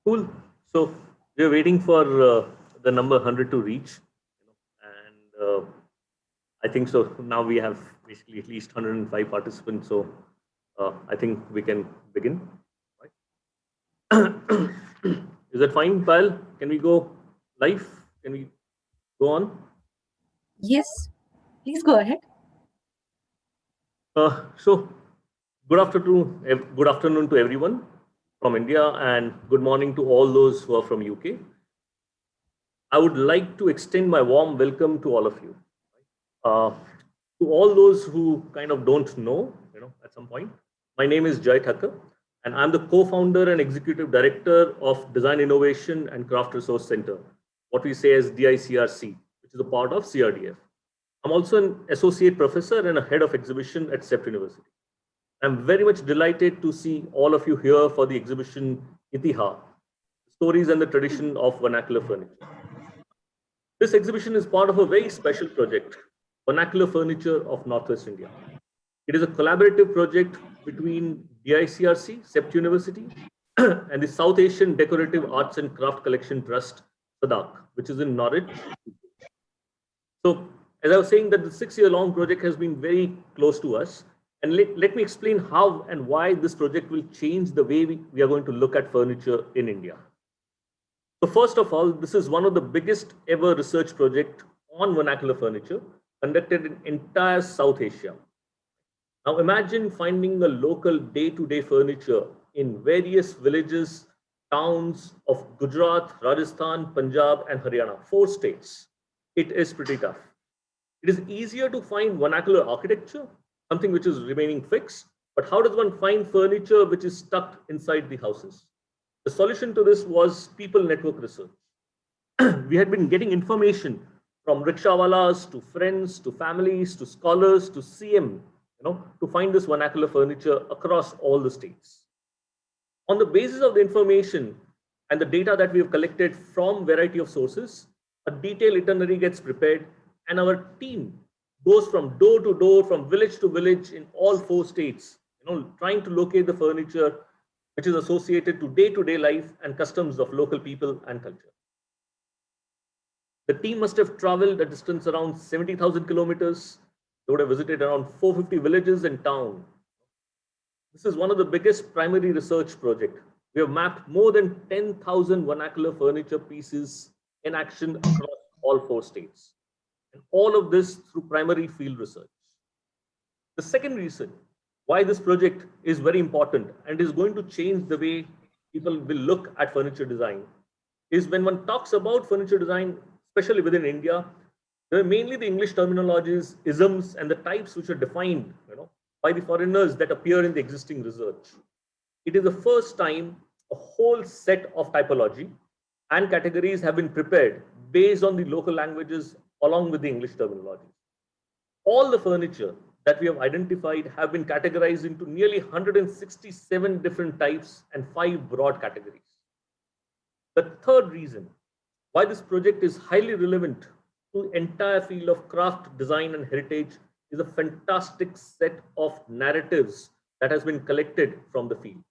Cool. So we're waiting for the number 100 to reach, and I think so. Now we have basically at least 105 participants. So I think we can begin. Right? Is that fine, Pal? Can we go live? Can we go on? Yes, please go ahead. So good afternoon to everyone from India, and good morning to all those who are from UK. I would like to extend my warm welcome to all of you. Uh, to all those who kind of don't know, at some point, my name is Jay Thakkar, and I'm the co-founder and executive director of Design Innovation and Craft Resource Center, what we say as DICRC, which is a part of CRDF. I'm also an associate professor and a head of exhibition at CEPT University. I'm very much delighted to see all of you here for the exhibition Itiha, Stories and the Tradition of Vernacular Furniture. This exhibition is part of a very special project, Vernacular Furniture of Northwest India. It is a collaborative project between DICRC, CEPT University, and the South Asian Decorative Arts and Craft Collection Trust, SADAC, which is in Norwich. So, as I was saying, that the 6-year-long project has been very close to us. And let me explain how and why this project will change the way we are going to look at furniture in India. So first of all, this is one of the biggest ever research project on vernacular furniture conducted in entire South Asia. Now imagine finding a local day-to-day furniture in various villages, towns of Gujarat, Rajasthan, Punjab, and Haryana, 4 states. It is pretty tough. It is easier to find vernacular architecture, something which is remaining fixed, but how does one find furniture which is stuck inside the houses? The solution to this was people network research. We had been getting information from rickshawalas to friends to families to scholars to CM, to find this vernacular furniture across all the states. On the basis of the information and the data that we have collected from variety of sources, a detailed itinerary gets prepared, and our team goes from door to door, from village to village in all 4 states, trying to locate the furniture which is associated to day-to-day life and customs of local people and culture. The team must have traveled a distance around 70,000 kilometers. They would have visited around 450 villages and towns. This is one of the biggest primary research projects. We have mapped more than 10,000 vernacular furniture pieces in action across all 4 states. And all of this through primary field research. The second reason why this project is very important and is going to change the way people will look at furniture design is when one talks about furniture design, especially within India, there are mainly the English terminologies, isms, and the types which are defined, by the foreigners that appear in the existing research. It is the first time a whole set of typology and categories have been prepared based on the local languages along with the English terminology. All the furniture that we have identified have been categorized into nearly 167 different types and 5 broad categories. The third reason why this project is highly relevant to the entire field of craft, design, and heritage is a fantastic set of narratives that has been collected from the field.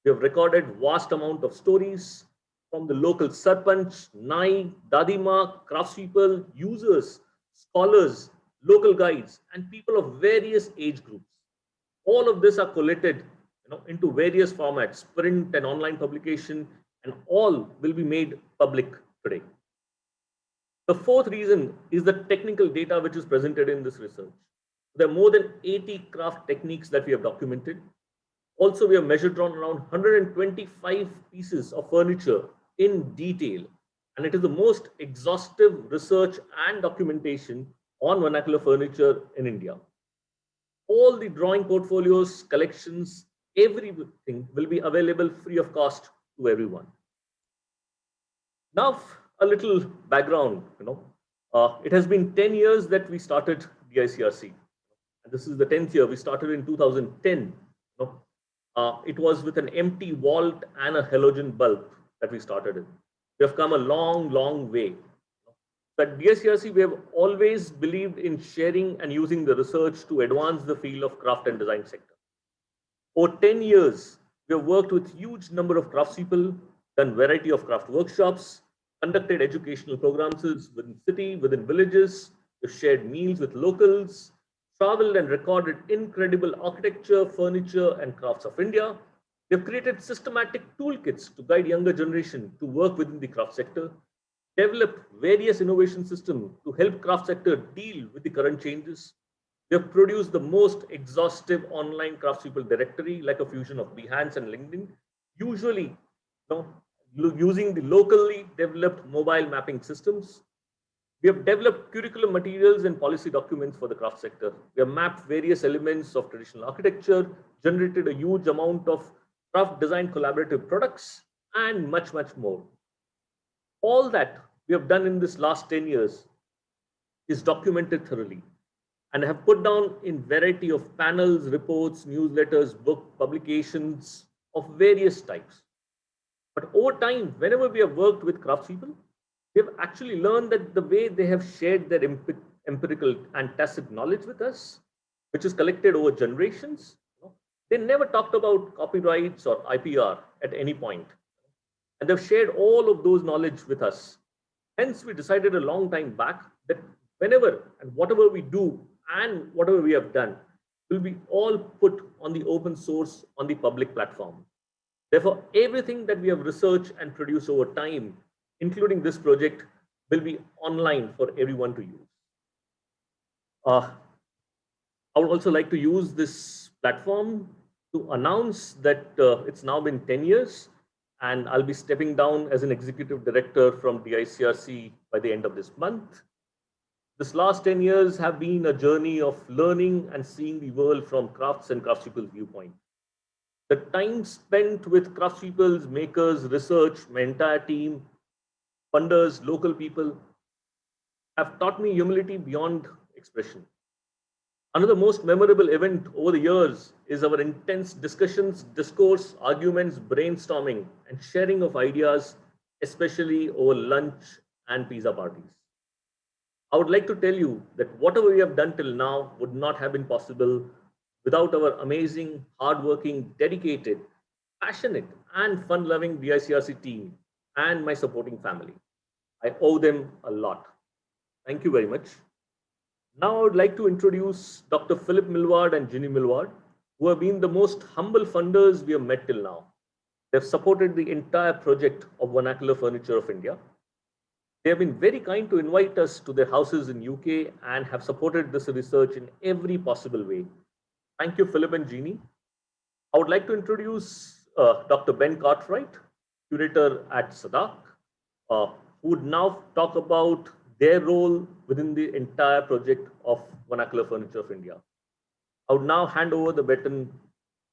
We have recorded vast amount of stories from the local sarpanch, nai, dadima, craftspeople, users, scholars, local guides, and people of various age groups. All of this are collated, into various formats, print and online publication, and all will be made public today. The fourth reason is the technical data which is presented in this research. There are more than 80 craft techniques that we have documented. Also, we have measured on around 125 pieces of furniture in detail, and it is the most exhaustive research and documentation on vernacular furniture in India. All the drawing portfolios, collections, everything will be available free of cost to everyone. Now, a little background, it has been 10 years that we started DICRC. And this is the 10th year. We started in 2010. It was with an empty vault and a halogen bulb that we started in. We have come a long, long way. At DICRC, we have always believed in sharing and using the research to advance the field of craft and design sector. For 10 years, we have worked with huge number of craftspeople, done variety of craft workshops, conducted educational programs within city, within villages, we've shared meals with locals, traveled and recorded incredible architecture, furniture, and crafts of India. They've created systematic toolkits to guide younger generation to work within the craft sector, developed various innovation systems to help craft sector deal with the current changes. They've produced the most exhaustive online craftspeople directory, like a fusion of Behance and LinkedIn, usually using the locally developed mobile mapping systems. We have developed curriculum materials and policy documents for the craft sector. We have mapped various elements of traditional architecture, generated a huge amount of craft design collaborative products, and much, much more. All that we have done in this last 10 years is documented thoroughly and have put down in variety of panels, reports, newsletters, book publications of various types. But over time, whenever we have worked with craftspeople, we have actually learned that the way they have shared their empirical and tacit knowledge with us, which is collected over generations, they never talked about copyrights or IPR at any point. And they've shared all of those knowledge with us. Hence, we decided a long time back that whenever and whatever we do and whatever we have done will be all put on the open source on the public platform. Therefore, everything that we have researched and produced over time, including this project, will be online for everyone to use. I would also like to use this platform to announce that it's now been 10 years and I'll be stepping down as an executive director from DICRC by the end of this month. This last 10 years have been a journey of learning and seeing the world from crafts and craftspeople's viewpoint. The time spent with craftspeople's, makers, research, my entire team, funders, local people have taught me humility beyond expression. Another most memorable event over the years is our intense discussions, discourse, arguments, brainstorming, and sharing of ideas, especially over lunch and pizza parties. I would like to tell you that whatever we have done till now would not have been possible without our amazing, hardworking, dedicated, passionate, and fun-loving DICRC team and my supporting family. I owe them a lot. Thank you very much. Now I would like to introduce Dr. Philip Millward and Ginny Millward, who have been the most humble funders we have met till now. They've supported the entire project of Vernacular Furniture of India. They have been very kind to invite us to their houses in UK and have supported this research in every possible way. Thank you, Philip and Jeannie. I would like to introduce Dr. Ben Cartwright, curator at SADAC, who would now talk about their role within the entire project of Vernacular Furniture of India. I would now hand over the baton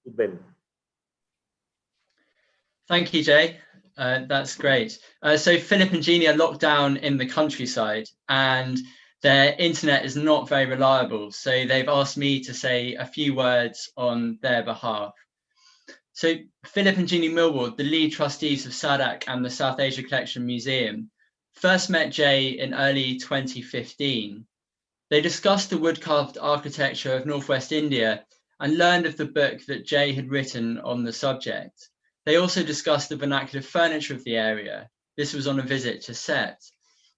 to Ben. Thank you, Jay. That's great. So Philip and Jeannie are locked down in the countryside and their internet is not very reliable. So they've asked me to say a few words on their behalf. So Philip and Jeannie Millward, the lead trustees of SADAC and the South Asia Collection Museum, first met Jay in early 2015. They discussed the wood-carved architecture of Northwest India and learned of the book that Jay had written on the subject. They also discussed the vernacular furniture of the area. This was on a visit to Sète,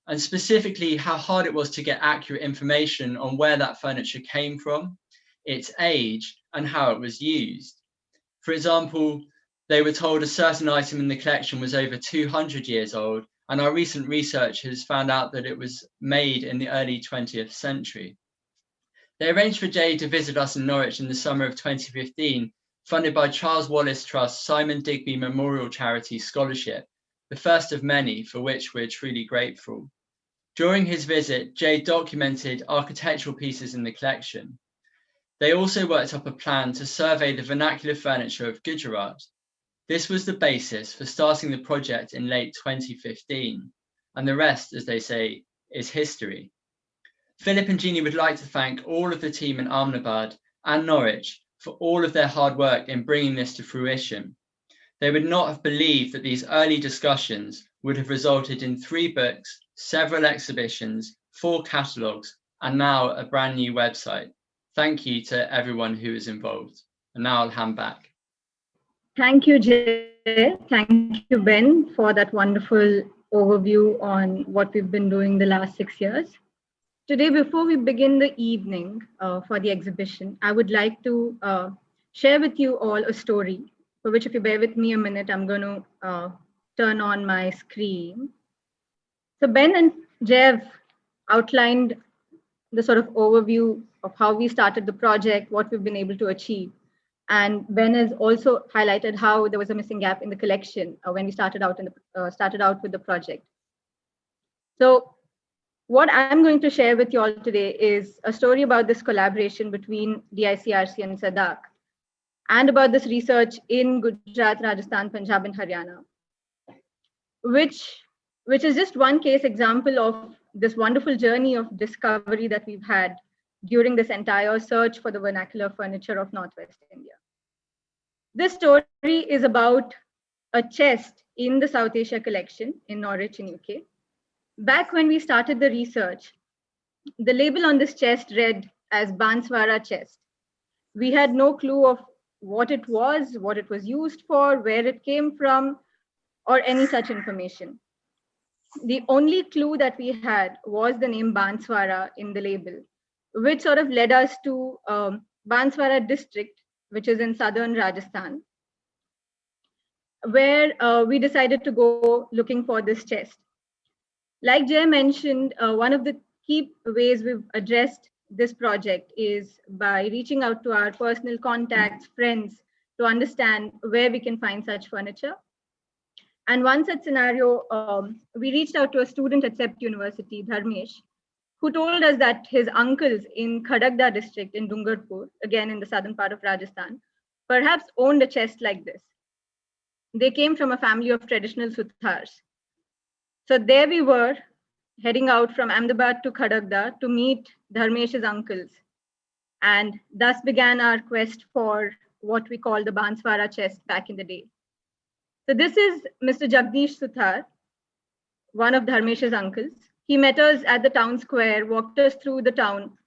and specifically how hard it was to get accurate information on where that furniture came from, its age, and how it was used. For example, they were told a certain item in the collection was over 200 years old, and our recent research has found out that it was made in the early 20th century. They arranged for Jay to visit us in Norwich in the summer of 2015, funded by Charles Wallace Trust Simon Digby Memorial Charity Scholarship, the first of many for which we're truly grateful. During his visit, Jay documented architectural pieces in the collection. They also worked up a plan to survey the vernacular furniture of Gujarat. This was the basis for starting the project in late 2015, and the rest, as they say, is history. Philip and Jeannie would like to thank all of the team in Ahmedabad and Norwich for all of their hard work in bringing this to fruition. They would not have believed that these early discussions would have resulted in 3 books, several exhibitions, 4 catalogues, and now a brand new website. Thank you to everyone who is involved. And now I'll hand back. Thank you, Jay. Jay. Thank you, Ben, for that wonderful overview on what we've been doing the last 6 years. Today, before we begin the evening for the exhibition, I would like to share with you all a story, for which if you bear with me a minute, I'm going to turn on my screen. So Ben and Jev outlined the sort of overview of how we started the project, what we've been able to achieve. And Ben has also highlighted how there was a missing gap in the collection when we started out with the project. So what I'm going to share with you all today is a story about this collaboration between DICRC and SADAC, and about this research in Gujarat, Rajasthan, Punjab, and Haryana, which is just one case example of this wonderful journey of discovery that we've had during this entire search for the vernacular furniture of Northwest India. This story is about a chest in the South Asia collection in Norwich in UK. Back when we started the research, the label on this chest read as Banswara chest. We had no clue of what it was used for, where it came from, or any such information. The only clue that we had was the name Banswara in the label, which sort of led us to Banswara district, which is in southern Rajasthan, where we decided to go looking for this chest. Like Jay mentioned, one of the key ways we've addressed this project is by reaching out to our personal contacts, friends, to understand where we can find such furniture. And one such scenario, we reached out to a student at CEPT University, Dharmesh, who told us that his uncles in Khadagda district in Dungarpur, again in the southern part of Rajasthan, perhaps owned a chest like this. They came from a family of traditional Suthars. So there we were, heading out from Ahmedabad to Khadagda to meet Dharmesh's uncles. And thus began our quest for what we call the Banswara chest back in the day. So this is Mr. Jagdish Suthar, one of Dharmesh's uncles. He met us at the town square, walked us through the town,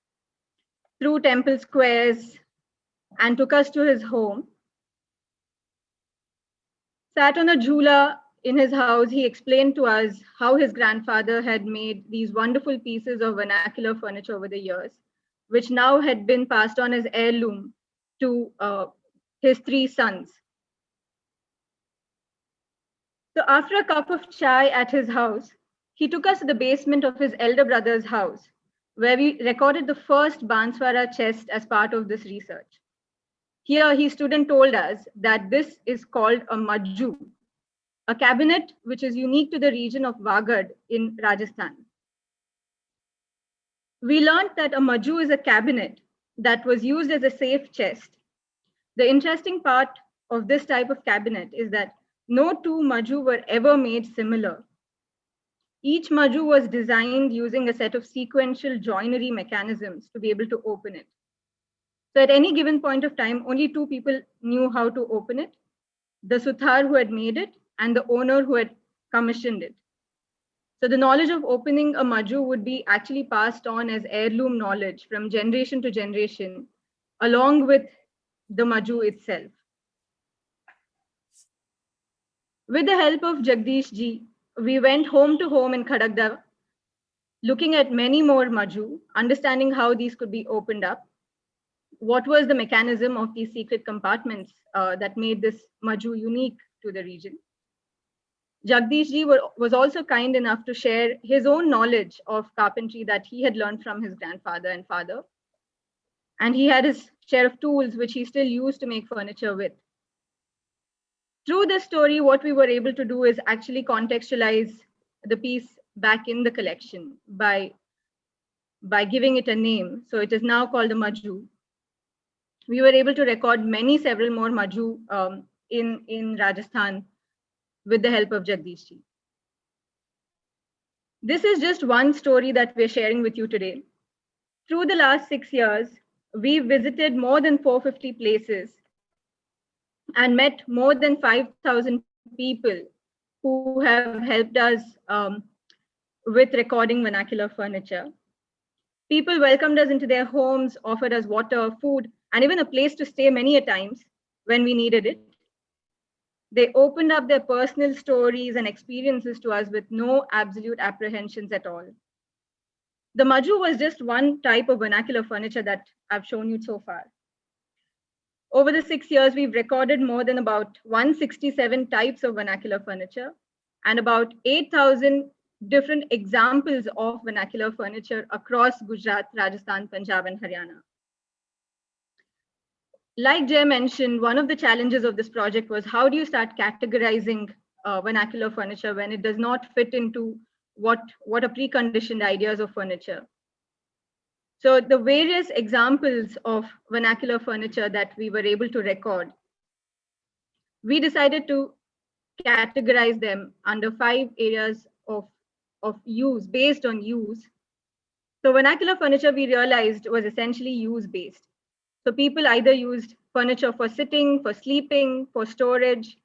through temple squares, and took us to his home. Sat on a jhula in his house, he explained to us how his grandfather had made these wonderful pieces of vernacular furniture over the years, which now had been passed on as heirloom to his 3 sons. So after a cup of chai at his house, he took us to the basement of his elder brother's house, where we recorded the first Banswara chest as part of this research. Here, he stood and told us that this is called a Majju, a cabinet which is unique to the region of Wagad in Rajasthan. We learned that a Majju is a cabinet that was used as a safe chest. The interesting part of this type of cabinet is that no 2 Majju were ever made similar. Each Majju was designed using a set of sequential joinery mechanisms to be able to open it. So at any given point of time, only 2 people knew how to open it: the Suthar who had made it and the owner who had commissioned it. So the knowledge of opening a Majju would be actually passed on as heirloom knowledge from generation to generation, along with the Majju itself. With the help of Jagdish ji, we went home to home in Khadagda, looking at many more Majju, understanding how these could be opened up. What was the mechanism of these secret compartments that made this Majju unique to the region? Jagdish ji was also kind enough to share his own knowledge of carpentry that he had learned from his grandfather and father. And he had his share of tools which he still used to make furniture with. Through this story, what we were able to do is actually contextualize the piece back in the collection by giving it a name. So it is now called a Majju. We were able to record several more Majju in Rajasthan with the help of Jagdish ji. This is just one story that we're sharing with you today. Through the last 6 years, we visited more than 450 places and met more than 5,000 people who have helped us with recording vernacular furniture. People welcomed us into their homes, offered us water, food, and even a place to stay many a times when we needed it. They opened up their personal stories and experiences to us with no absolute apprehensions at all. The Maju was just one type of vernacular furniture that I've shown you so far. Over the 6 years, we've recorded more than about 167 types of vernacular furniture and about 8,000 different examples of vernacular furniture across Gujarat, Rajasthan, Punjab, and Haryana. Like Jay mentioned, one of the challenges of this project was how do you start categorizing vernacular furniture when it does not fit into what are preconditioned ideas of furniture. So the various examples of vernacular furniture that we were able to record, we decided to categorize them under 5 areas of use based on use. So vernacular furniture we realized was essentially use-based. So people either used furniture for sitting, for sleeping, for storage,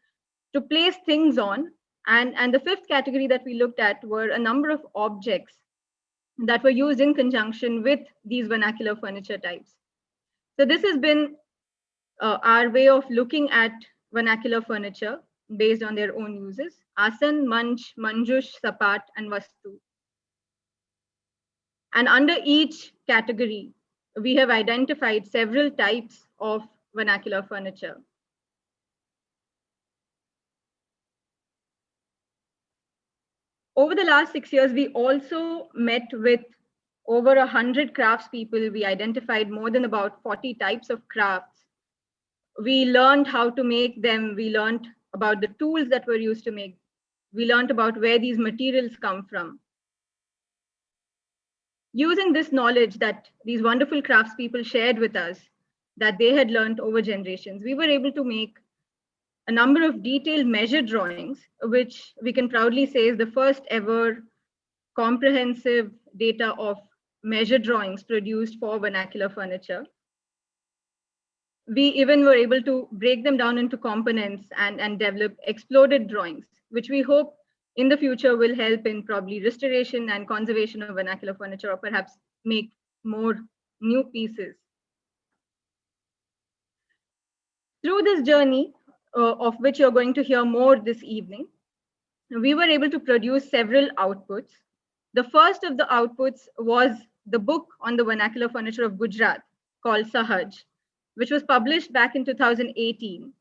to place things on. And the 5th category that we looked at were a number of objects that were used in conjunction with these vernacular furniture types. So this has been our way of looking at vernacular furniture based on their own uses: asan, manch, manjush, sapat, and vastu. And under each category, we have identified several types of vernacular furniture. Over the last 6 years, we also met with over 100 craftspeople. We identified more than about 40 types of crafts. We learned how to make them. We learned about the tools that were used to make. We learned about where these materials come from. Using this knowledge that these wonderful craftspeople shared with us, that they had learned over generations, we were able to make a number of detailed measure drawings, which we can proudly say is the first ever comprehensive data of measure drawings produced for vernacular furniture. We even were able to break them down into components and develop exploded drawings, which we hope in the future will help in probably restoration and conservation of vernacular furniture, or perhaps make more new pieces. Through this journey, of which you're going to hear more this evening, we were able to produce several outputs. The first of the outputs was the book on the vernacular furniture of Gujarat called Sahaj, which was published back in 2018.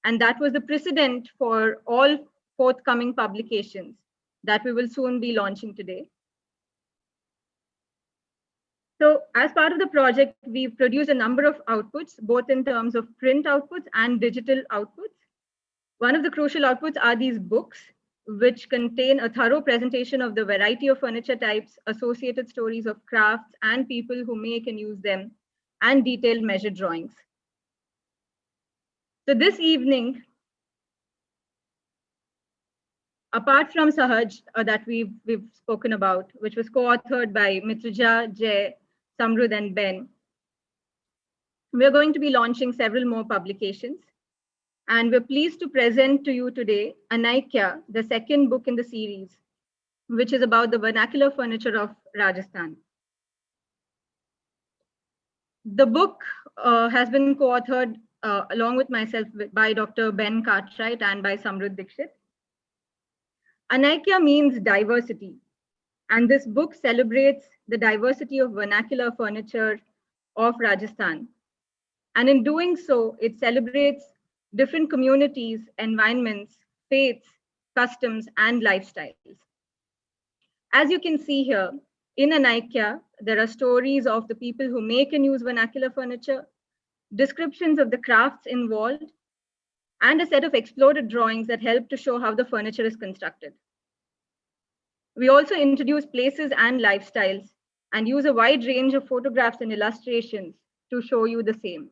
And that was the precedent for all forthcoming publications that we will soon be launching today. So as part of the project, we've produced a number of outputs, both in terms of print outputs and digital outputs. One of the crucial outputs are these books, which contain a thorough presentation of the variety of furniture types, associated stories of crafts and people who make and use them, and detailed measure drawings. So this evening, apart from Sahaj that we've spoken about, which was co-authored by Mitruja, Jay, Samrud, and Ben, we're going to be launching several more publications. And we're pleased to present to you today Anaikya, the second book in the series, which is about the vernacular furniture of Rajasthan. The book has been co-authored along with myself by Dr. Ben Cartwright and by Samrud Dixit. Anaikya means diversity, and this book celebrates the diversity of vernacular furniture of Rajasthan. And in doing so, it celebrates different communities, environments, faiths, customs, and lifestyles. As you can see here, in Anaikya, there are stories of the people who make and use vernacular furniture, descriptions of the crafts involved, and a set of exploded drawings that help to show how the furniture is constructed. We also introduce places and lifestyles and use a wide range of photographs and illustrations to show you the same.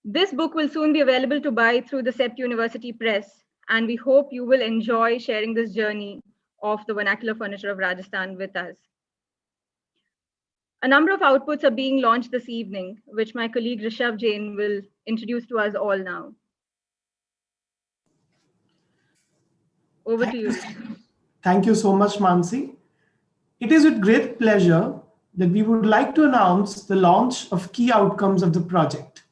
This book will soon be available to buy through the CEPT University Press, and we hope you will enjoy sharing this journey of the vernacular furniture of Rajasthan with us. A number of outputs are being launched this evening, which my colleague Rishabh Jain will introduce to us all now. Over to you. Thank you so much, Mansi. It is with great pleasure that we would like to announce the launch of key outcomes of the project.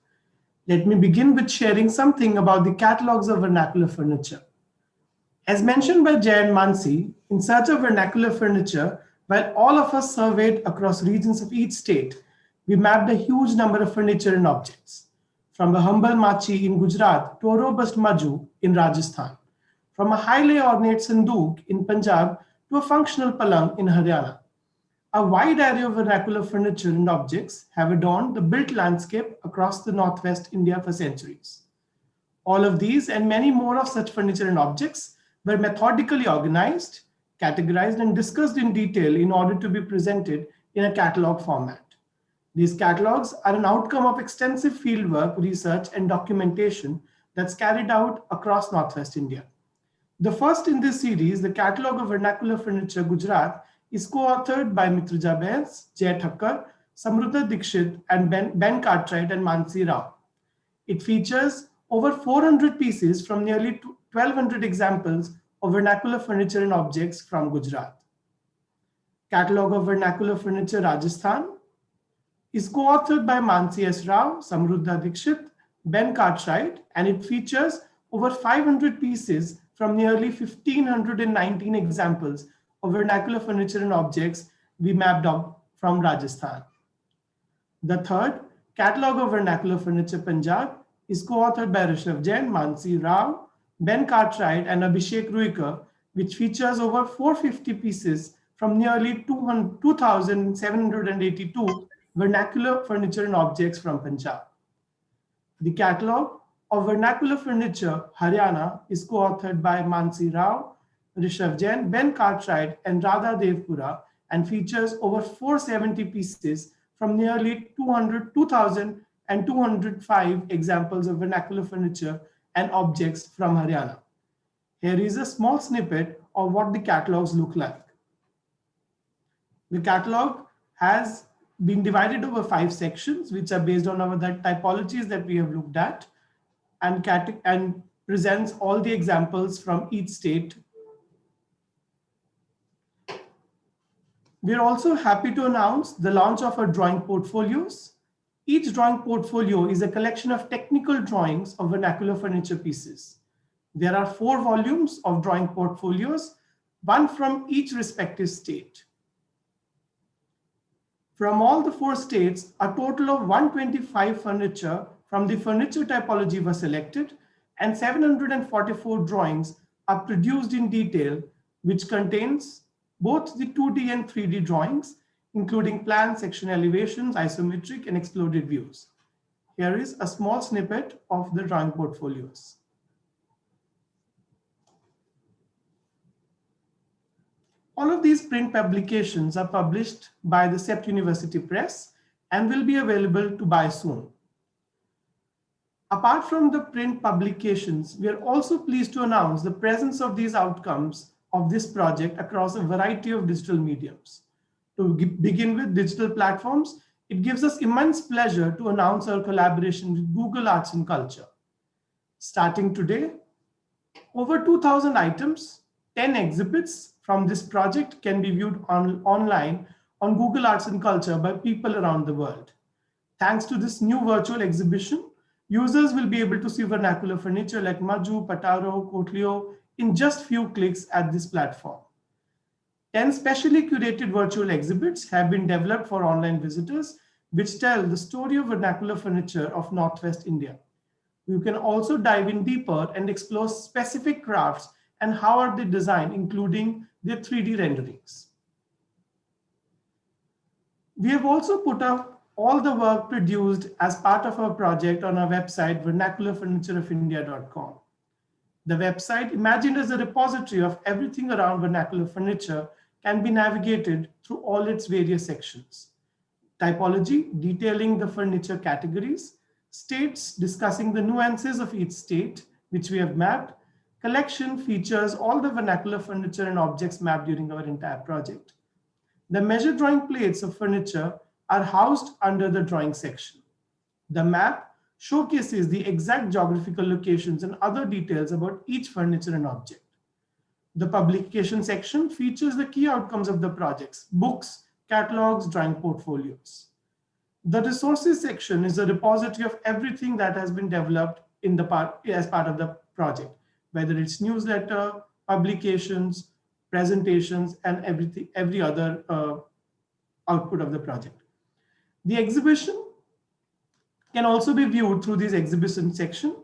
Let me begin with sharing something about the catalogs of vernacular furniture. As mentioned by Jay and Mansi, in search of vernacular furniture, while all of us surveyed across regions of each state, we mapped a huge number of furniture and objects, from a humble machi in Gujarat to a robust maju in Rajasthan, from a highly ornate sandook in Punjab to a functional palang in Haryana. A wide array of vernacular furniture and objects have adorned the built landscape across the Northwest India for centuries. All of these and many more of such furniture and objects were methodically organized, categorized, and discussed in detail in order to be presented in a catalog format. These catalogs are an outcome of extensive fieldwork, research, and documentation that's carried out across Northwest India. The first in this series, the Catalog of Vernacular Furniture Gujarat, is co-authored by Mitruja Bains, Jay Thakkar, Samruddha Dikshit, and Ben Cartwright and Mansi Rao. It features over 400 pieces from nearly 1,200 examples of vernacular furniture and objects from Gujarat. Catalog of Vernacular Furniture Rajasthan is co-authored by Mansi S. Rao, Samruddha Dikshit, Ben Cartwright, and it features over 500 pieces from nearly 1,519 examples of vernacular furniture and objects we mapped out from Rajasthan. The third, Catalog of Vernacular Furniture Punjab, is co-authored by Rishabh Jain, Mansi Rao, Ben Cartwright, and Abhishek Ruikar, which features over 450 pieces from nearly 2,782 vernacular furniture and objects from Punjab. The Catalog of Vernacular Furniture Haryana is co-authored by Mansi Rao, Rishabh Jain, Ben Cartwright, and Radha Devpura, and features over 470 pieces from nearly 2,205 examples of vernacular furniture and objects from Haryana. Here is a small snippet of what the catalogs look like. The catalog has been divided over 5 sections, which are based on the typologies that we have looked at, and presents all the examples from each state. We're also happy to announce the launch of our drawing portfolios. Each drawing portfolio is a collection of technical drawings of vernacular furniture pieces. There are 4 volumes of drawing portfolios, one from each respective state. From all the 4 states, a total of 125 furniture from the furniture typology was selected, and 744 drawings are produced in detail, which contains both the 2D and 3D drawings, including plan, section elevations, isometric, and exploded views. Here is a small snippet of the drawing portfolios. All of these print publications are published by the CEPT University Press and will be available to buy soon. Apart from the print publications, we are also pleased to announce the presence of these outcomes of this project across a variety of digital mediums. To begin with digital platforms, it gives us immense pleasure to announce our collaboration with Google Arts and Culture. Starting today, over 2,000 items, 10 exhibits from this project can be viewed online on Google Arts and Culture by people around the world. Thanks to this new virtual exhibition, users will be able to see vernacular furniture like Maju, Pataro, Kotlio in just few clicks at this platform. 10 specially curated virtual exhibits have been developed for online visitors, which tell the story of vernacular furniture of Northwest India. You can also dive in deeper and explore specific crafts and how are they designed, including their 3D renderings. We have also put up all the work produced as part of our project on our website, vernacularfurnitureofindia.com. The website, imagined as a repository of everything around vernacular furniture, can be navigated through all its various sections. Typology, detailing the furniture categories, states discussing the nuances of each state, which we have mapped. Collection features all the vernacular furniture and objects mapped during our entire project. The measure drawing plates of furniture are housed under the drawing section. The map showcases the exact geographical locations and other details about each furniture and object. The publication section features the key outcomes of the projects, books, catalogs, drawing portfolios. The resources section is a repository of everything that has been developed in as part of the project, whether it's newsletter, publications, presentations, and every other output of the project. The exhibition can also be viewed through this exhibition section.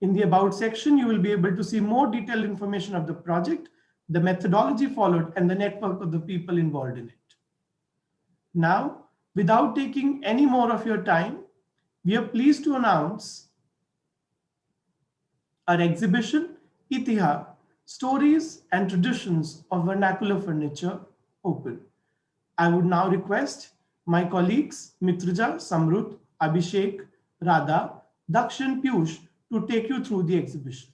In the About section, you will be able to see more detailed information of the project, the methodology followed, and the network of the people involved in it. Now, without taking any more of your time, we are pleased to announce our exhibition, Itiha, Stories and Traditions of Vernacular Furniture, open. I would now request my colleagues, Mitruja, Samrut, Abhishek, Radha, Daksh and Piyush to take you through the exhibition.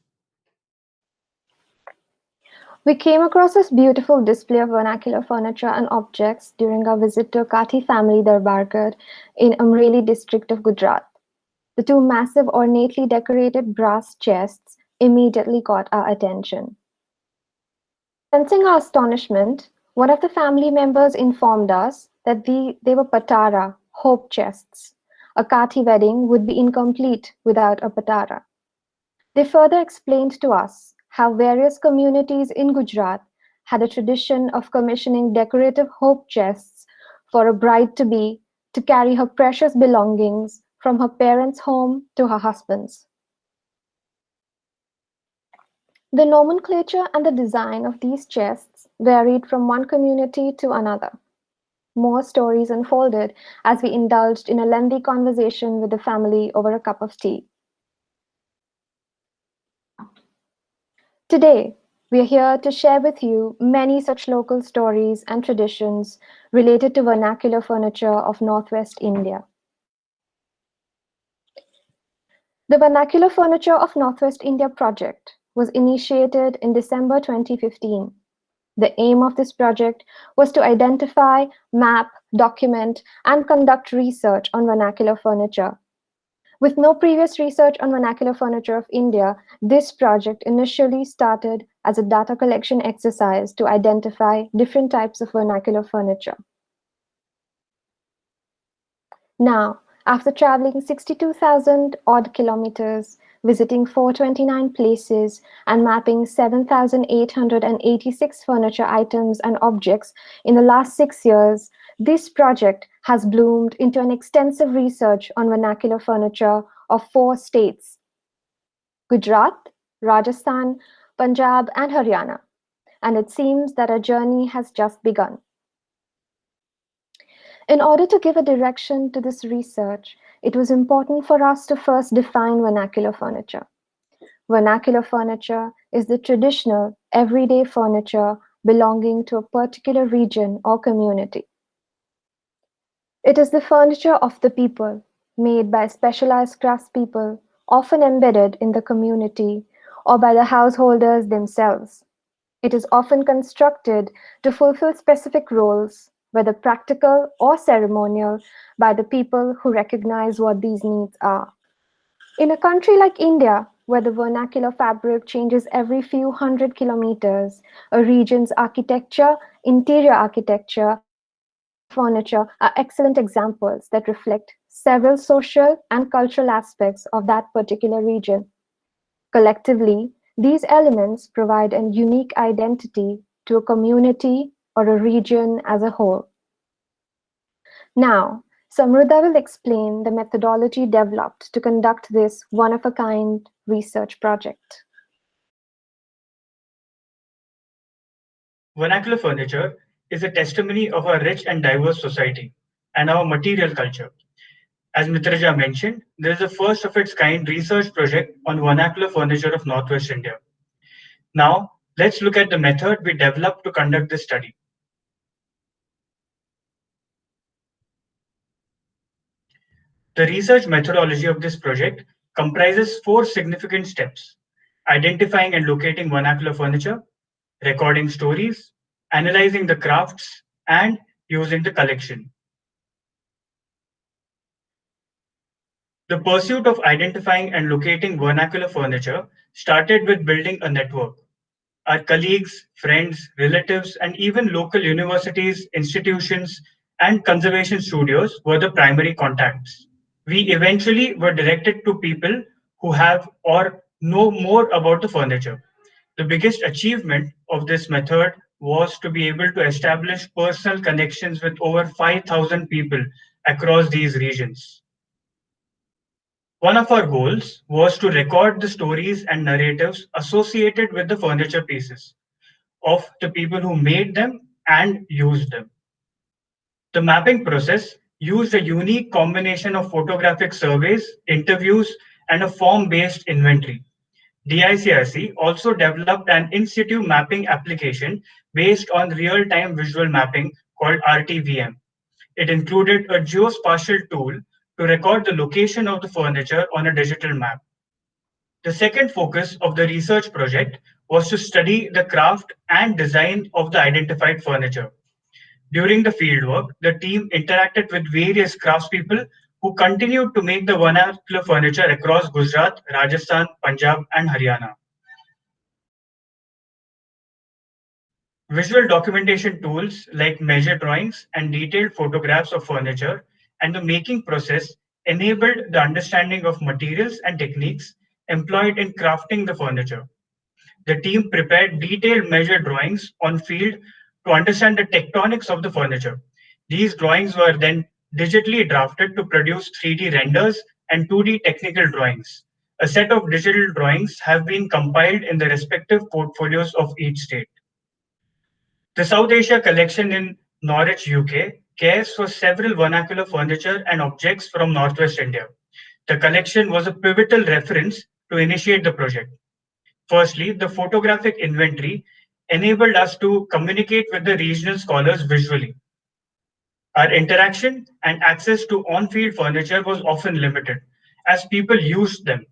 We came across this beautiful display of vernacular furniture and objects during our visit to a Kathi family Darbargarh in Amreli district of Gujarat. The two massive ornately decorated brass chests immediately caught our attention. Sensing our astonishment, one of the family members informed us that they were patara, hope chests. A Kathi wedding would be incomplete without a patara. They further explained to us how various communities in Gujarat had a tradition of commissioning decorative hope chests for a bride-to-be to carry her precious belongings from her parents' home to her husband's. The nomenclature and the design of these chests varied from one community to another. More stories unfolded as we indulged in a lengthy conversation with the family over a cup of tea. Today, we are here to share with you many such local stories and traditions related to vernacular furniture of Northwest India. The Vernacular Furniture of Northwest India project was initiated in December 2015. The aim of this project was to identify, map, document, and conduct research on vernacular furniture. With no previous research on vernacular furniture of India, this project initially started as a data collection exercise to identify different types of vernacular furniture. Now, after traveling 62,000 odd kilometers, visiting 429 places, and mapping 7,886 furniture items and objects in the last 6 years, this project has bloomed into an extensive research on vernacular furniture of 4 states: Gujarat, Rajasthan, Punjab, and Haryana. And it seems that our journey has just begun. In order to give a direction to this research, it was important for us to first define vernacular furniture. Vernacular furniture is the traditional, everyday furniture belonging to a particular region or community. It is the furniture of the people, made by specialized craftspeople, often embedded in the community, or by the householders themselves. It is often constructed to fulfill specific roles, whether practical or ceremonial, by the people who recognize what these needs are. In a country like India, where the vernacular fabric changes every few hundred kilometers, a region's architecture, interior architecture, furniture are excellent examples that reflect several social and cultural aspects of that particular region. Collectively, these elements provide a unique identity to a community or a region as a whole. Now, Samruddha will explain the methodology developed to conduct this one-of-a-kind research project. Vernacular furniture is a testimony of our rich and diverse society and our material culture. As Mitruja mentioned, there is a first of its kind research project on vernacular furniture of Northwest India. Now, let's look at the method we developed to conduct this study. The research methodology of this project comprises 4 significant steps: identifying and locating vernacular furniture, recording stories, analyzing the crafts, and using the collection. The pursuit of identifying and locating vernacular furniture started with building a network. Our colleagues, friends, relatives, and even local universities, institutions, and conservation studios were the primary contacts. We eventually were directed to people who have or know more about the furniture. The biggest achievement of this method was to be able to establish personal connections with over 5,000 people across these regions. One of our goals was to record the stories and narratives associated with the furniture pieces of the people who made them and used them. The mapping process used a unique combination of photographic surveys, interviews, and a form-based inventory. DICRC also developed an in situ mapping application based on real-time visual mapping called RTVM. It included a geospatial tool to record the location of the furniture on a digital map. The second focus of the research project was to study the craft and design of the identified furniture. During the fieldwork, the team interacted with various craftspeople who continued to make the vernacular furniture across Gujarat, Rajasthan, Punjab, and Haryana. Visual documentation tools like measure drawings and detailed photographs of furniture and the making process enabled the understanding of materials and techniques employed in crafting the furniture. The team prepared detailed measure drawings on field to understand the tectonics of the furniture. These drawings were then digitally drafted to produce 3D renders and 2D technical drawings. A set of digital drawings have been compiled in the respective portfolios of each state. The South Asia collection in Norwich, UK, cares for several vernacular furniture and objects from Northwest India. The collection was a pivotal reference to initiate the project. Firstly, the photographic inventory enabled us to communicate with the regional scholars visually. Our interaction and access to on-field furniture was often limited, as people used them.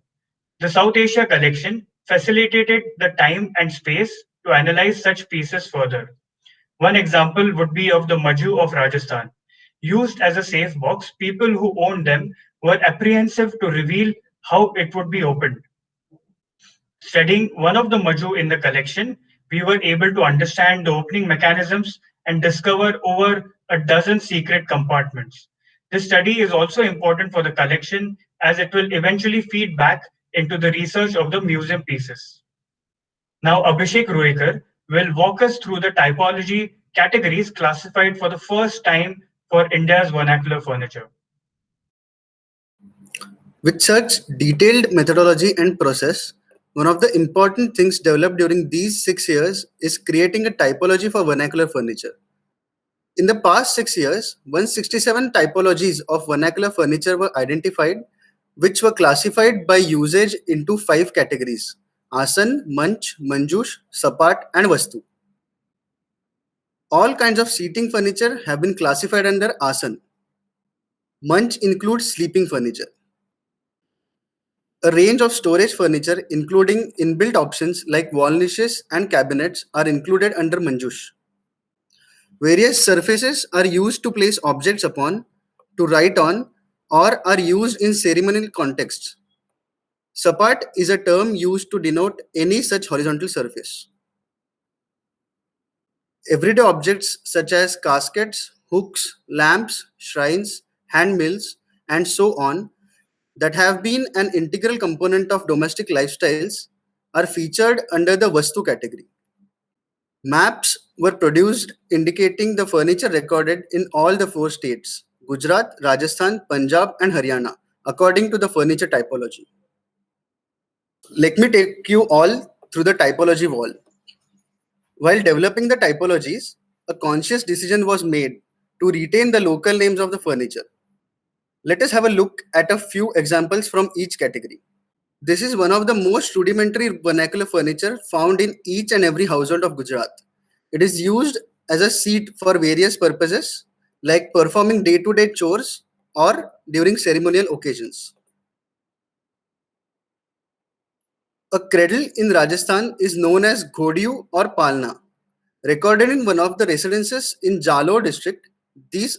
The South Asia collection facilitated the time and space to analyze such pieces further. One example would be of the Maju of Rajasthan. Used as a safe box, people who owned them were apprehensive to reveal how it would be opened. Studying one of the Maju in the collection, we were able to understand the opening mechanisms and discover over a dozen secret compartments. This study is also important for the collection as it will eventually feed back into the research of the museum pieces. Now, Abhishek Ruekar will walk us through the typology categories classified for the first time for India's vernacular furniture. With such detailed methodology and process, one of the important things developed during these 6 years is creating a typology for vernacular furniture. In the past 6 years, 167 typologies of vernacular furniture were identified, which were classified by usage into 5 categories: Asan, Manch, Manjush, Sapat, and Vastu. All kinds of seating furniture have been classified under Asan. Manch includes sleeping furniture. A range of storage furniture, including inbuilt options like wall niches and cabinets, are included under Manjush. Various surfaces are used to place objects upon, to write on, or are used in ceremonial contexts. Sapat is a term used to denote any such horizontal surface. Everyday objects such as caskets, hooks, lamps, shrines, hand mills, and so on that have been an integral component of domestic lifestyles are featured under the Vastu category. Maps were produced indicating the furniture recorded in all the 4 states: Gujarat, Rajasthan, Punjab, and Haryana, according to the furniture typology. Let me take you all through the typology wall. While developing the typologies, a conscious decision was made to retain the local names of the furniture. Let us have a look at a few examples from each category. This is one of the most rudimentary vernacular furniture found in each and every household of Gujarat. It is used as a seat for various purposes, like performing day-to-day chores or during ceremonial occasions. A cradle in Rajasthan is known as Ghodiyu or Palna. Recorded in one of the residences in Jalore district, this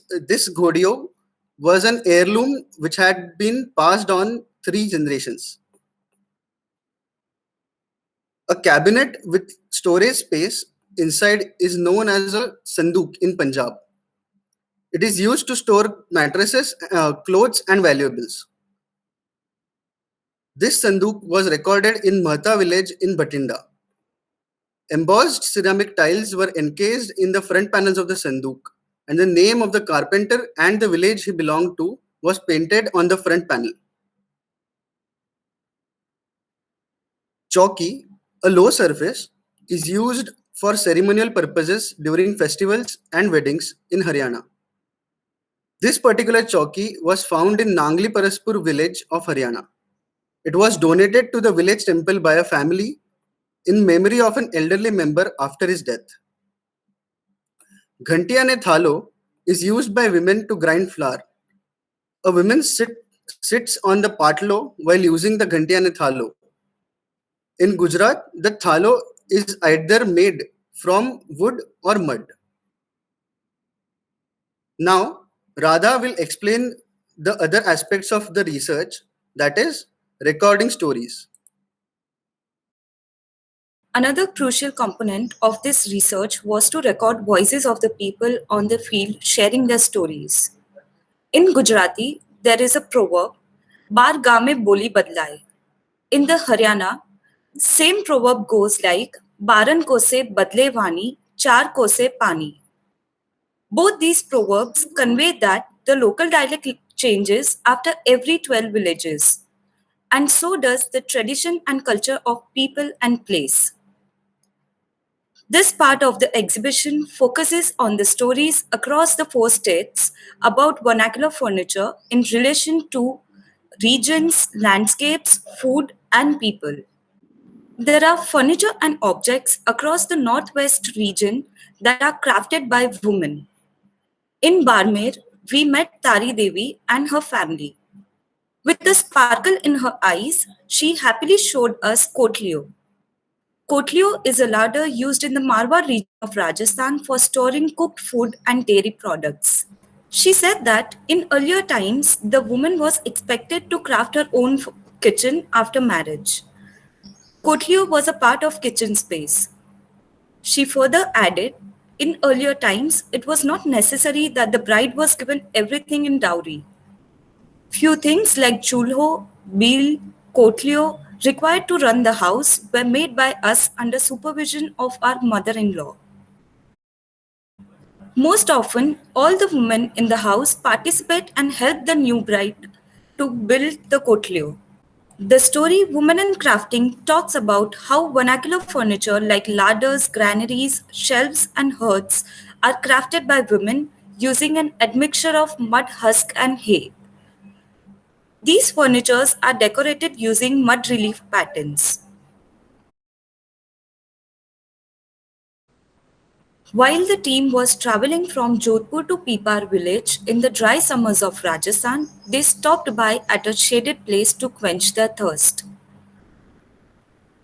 Ghodiyu was an heirloom which had been passed on 3 generations. A cabinet with storage space inside is known as a sanduk in Punjab. It is used to store mattresses, clothes, and valuables. This sanduk was recorded in Mahta village in Batinda. Embossed ceramic tiles were encased in the front panels of the sanduk, and the name of the carpenter and the village he belonged to was painted on the front panel. Chauki, a low surface, is used for ceremonial purposes during festivals and weddings in Haryana. This particular chauki was found in Nangli Paraspur village of Haryana. It was donated to the village temple by a family in memory of an elderly member after his death. Ghantiane thalo is used by women to grind flour. A woman sits on the patlo while using the Ghantiane thalo. In Gujarat, the thalo is either made from wood or mud. Now, Radha will explain the other aspects of the research, that is, recording stories. Another crucial component of this research was to record voices of the people on the field sharing their stories. In Gujarati, there is a proverb, Bar game boli badlaye. In the Haryana, same proverb goes like, Baran ko se badle vani, char ko se pani. Both these proverbs convey that the local dialect changes after every 12 villages, and so does the tradition and culture of people and place. This part of the exhibition focuses on the stories across the 4 states about vernacular furniture in relation to regions, landscapes, food, and people. There are furniture and objects across the Northwest region that are crafted by women. In Barmer, we met Tari Devi and her family. With a sparkle in her eyes, she happily showed us Kotlio. Kotlio is a larder used in the Marwar region of Rajasthan for storing cooked food and dairy products. She said that in earlier times, the woman was expected to craft her own kitchen after marriage. Kotlio was a part of kitchen space. She further added, in earlier times, it was not necessary that the bride was given everything in dowry. Few things like chulho, beel, kotlio required to run the house were made by us under supervision of our mother-in-law. Most often, all the women in the house participate and help the new bride to build the kotlio. The story Women in Crafting talks about how vernacular furniture like ladders, granaries, shelves, and hearths are crafted by women using an admixture of mud husk and hay. These furnitures are decorated using mud relief patterns. While the team was traveling from Jodhpur to Pipar village in the dry summers of Rajasthan, they stopped by at a shaded place to quench their thirst.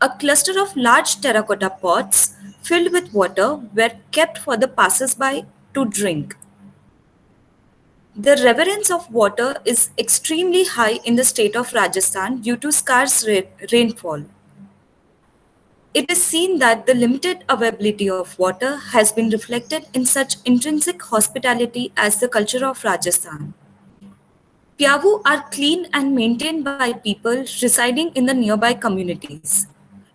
A cluster of large terracotta pots filled with water were kept for the passers-by to drink. The reverence of water is extremely high in the state of Rajasthan due to scarce rainfall. It is seen that the limited availability of water has been reflected in such intrinsic hospitality as the culture of Rajasthan. Pyavu are clean and maintained by people residing in the nearby communities.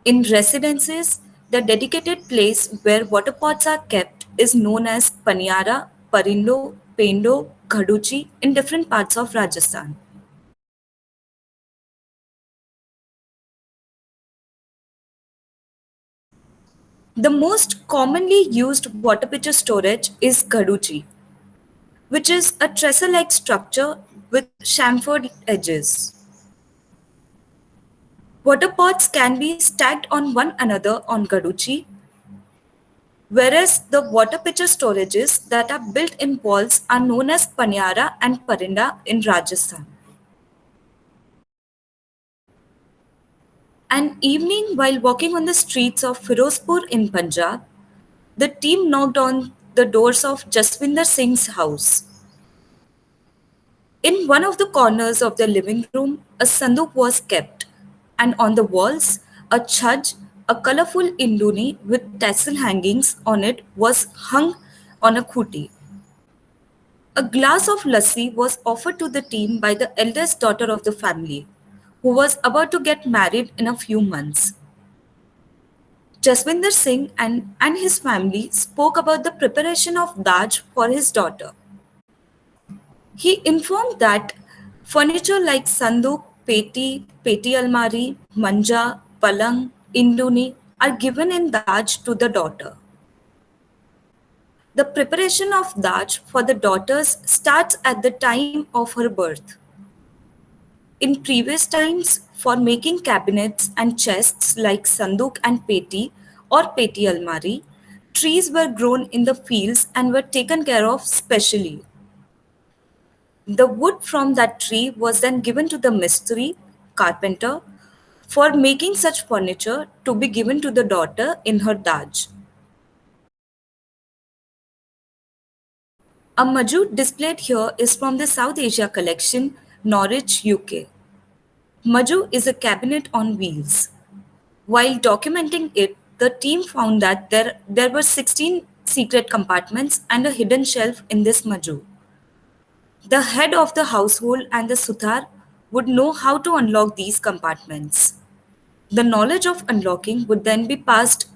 In residences, the dedicated place where water pots are kept is known as Paniara, Parindo, Pendo, Ghaduchi in different parts of Rajasthan. The most commonly used water pitcher storage is Ghaduchi, which is a trestle-like structure with chamfered edges. Water pots can be stacked on one another on Ghaduchi, whereas the water pitcher storages that are built in walls are known as Paniara and Parinda in Rajasthan. An evening while walking on the streets of Firozpur in Punjab, the team knocked on the doors of Jaswinder Singh's house. In one of the corners of their living room, a sanduk was kept, and on the walls, a chhaj, a colorful induni with tassel hangings on it, was hung on a khuti. A glass of lassi was offered to the team by the eldest daughter of the family, who was about to get married in a few months. Jaswinder Singh and his family spoke about the preparation of Daj for his daughter. He informed that furniture like sanduk, peti almari, manja, palang, induni are given in Daj to the daughter. The preparation of Daj for the daughters starts at the time of her birth. In previous times, for making cabinets and chests like sanduk and peti almari, trees were grown in the fields and were taken care of specially. The wood from that tree was then given to the mistri, carpenter, for making such furniture to be given to the daughter in her daj. A Maju displayed here is from the South Asia collection, Norwich, UK. Maju is a cabinet on wheels. While documenting it, the team found that there were 16 secret compartments and a hidden shelf in this Maju. The head of the household and the sutar would know how to unlock these compartments. The knowledge of unlocking would then be passed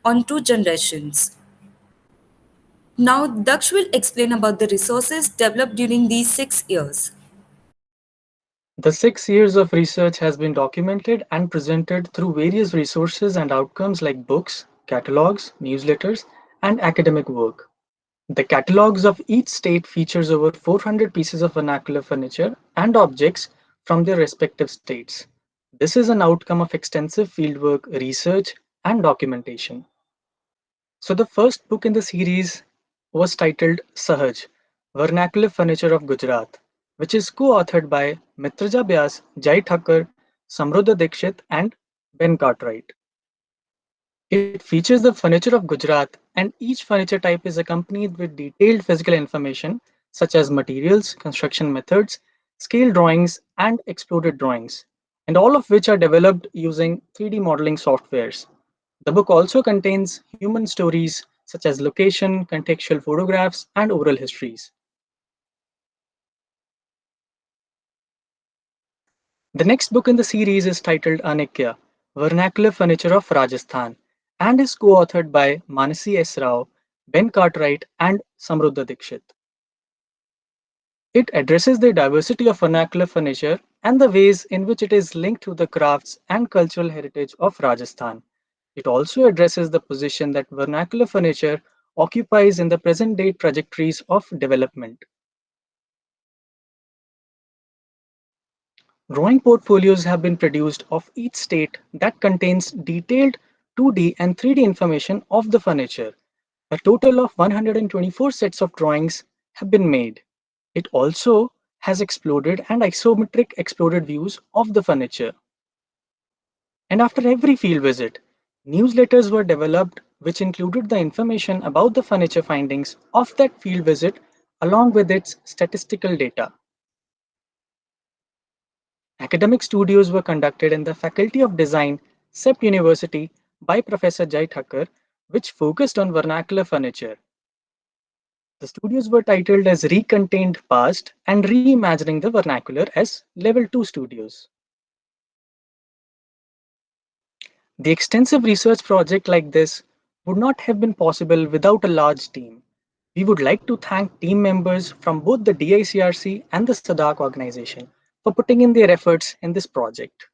on to generations. Now, Daksh will explain about the resources developed during these 6 years. The 6 years of research has been documented and presented through various resources and outcomes like books, catalogs, newsletters, and academic work. The catalogs of each state features over 400 pieces of vernacular furniture and objects from their respective states. This is an outcome of extensive fieldwork, research, and documentation. So the first book in the series was titled Sahaj, Vernacular Furniture of Gujarat, which is co-authored by Mitraja Vyas, Jai Thakur, Samruddha Dikshit, and Ben Cartwright. It features the furniture of Gujarat, and each furniture type is accompanied with detailed physical information such as materials, construction methods, scale drawings, and exploded drawings, and all of which are developed using 3D modeling softwares. The book also contains human stories such as location, contextual photographs, and oral histories. The next book in the series is titled Anikya, Vernacular Furniture of Rajasthan, and is co-authored by Manasi S. Rao, Ben Cartwright, and Samruddha Dikshit. It addresses the diversity of vernacular furniture and the ways in which it is linked to the crafts and cultural heritage of Rajasthan. It also addresses the position that vernacular furniture occupies in the present-day trajectories of development. Drawing portfolios have been produced of each state that contains detailed 2D and 3D information of the furniture. A total of 124 sets of drawings have been made. It also has exploded and isometric exploded views of the furniture. And after every field visit, newsletters were developed which included the information about the furniture findings of that field visit along with its statistical data. Academic studios were conducted in the Faculty of Design, CEPT University by Professor Jai Thakur, which focused on vernacular furniture. The studios were titled as Recontained Past and Reimagining the Vernacular as Level 2 studios. The extensive research project like this would not have been possible without a large team. We would like to thank team members from both the DICRC and the SADAC organization for putting in their efforts in this project.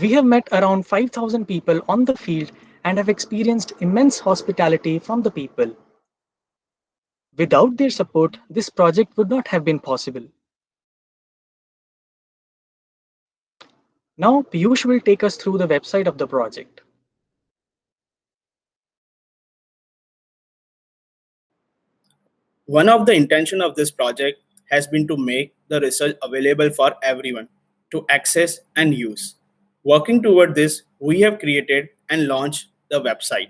We have met around 5,000 people on the field and have experienced immense hospitality from the people. Without their support, this project would not have been possible. Now, Piyush will take us through the website of the project. One of the intention of this project has been to make the research available for everyone to access and use. Working toward this, we have created and launched the website,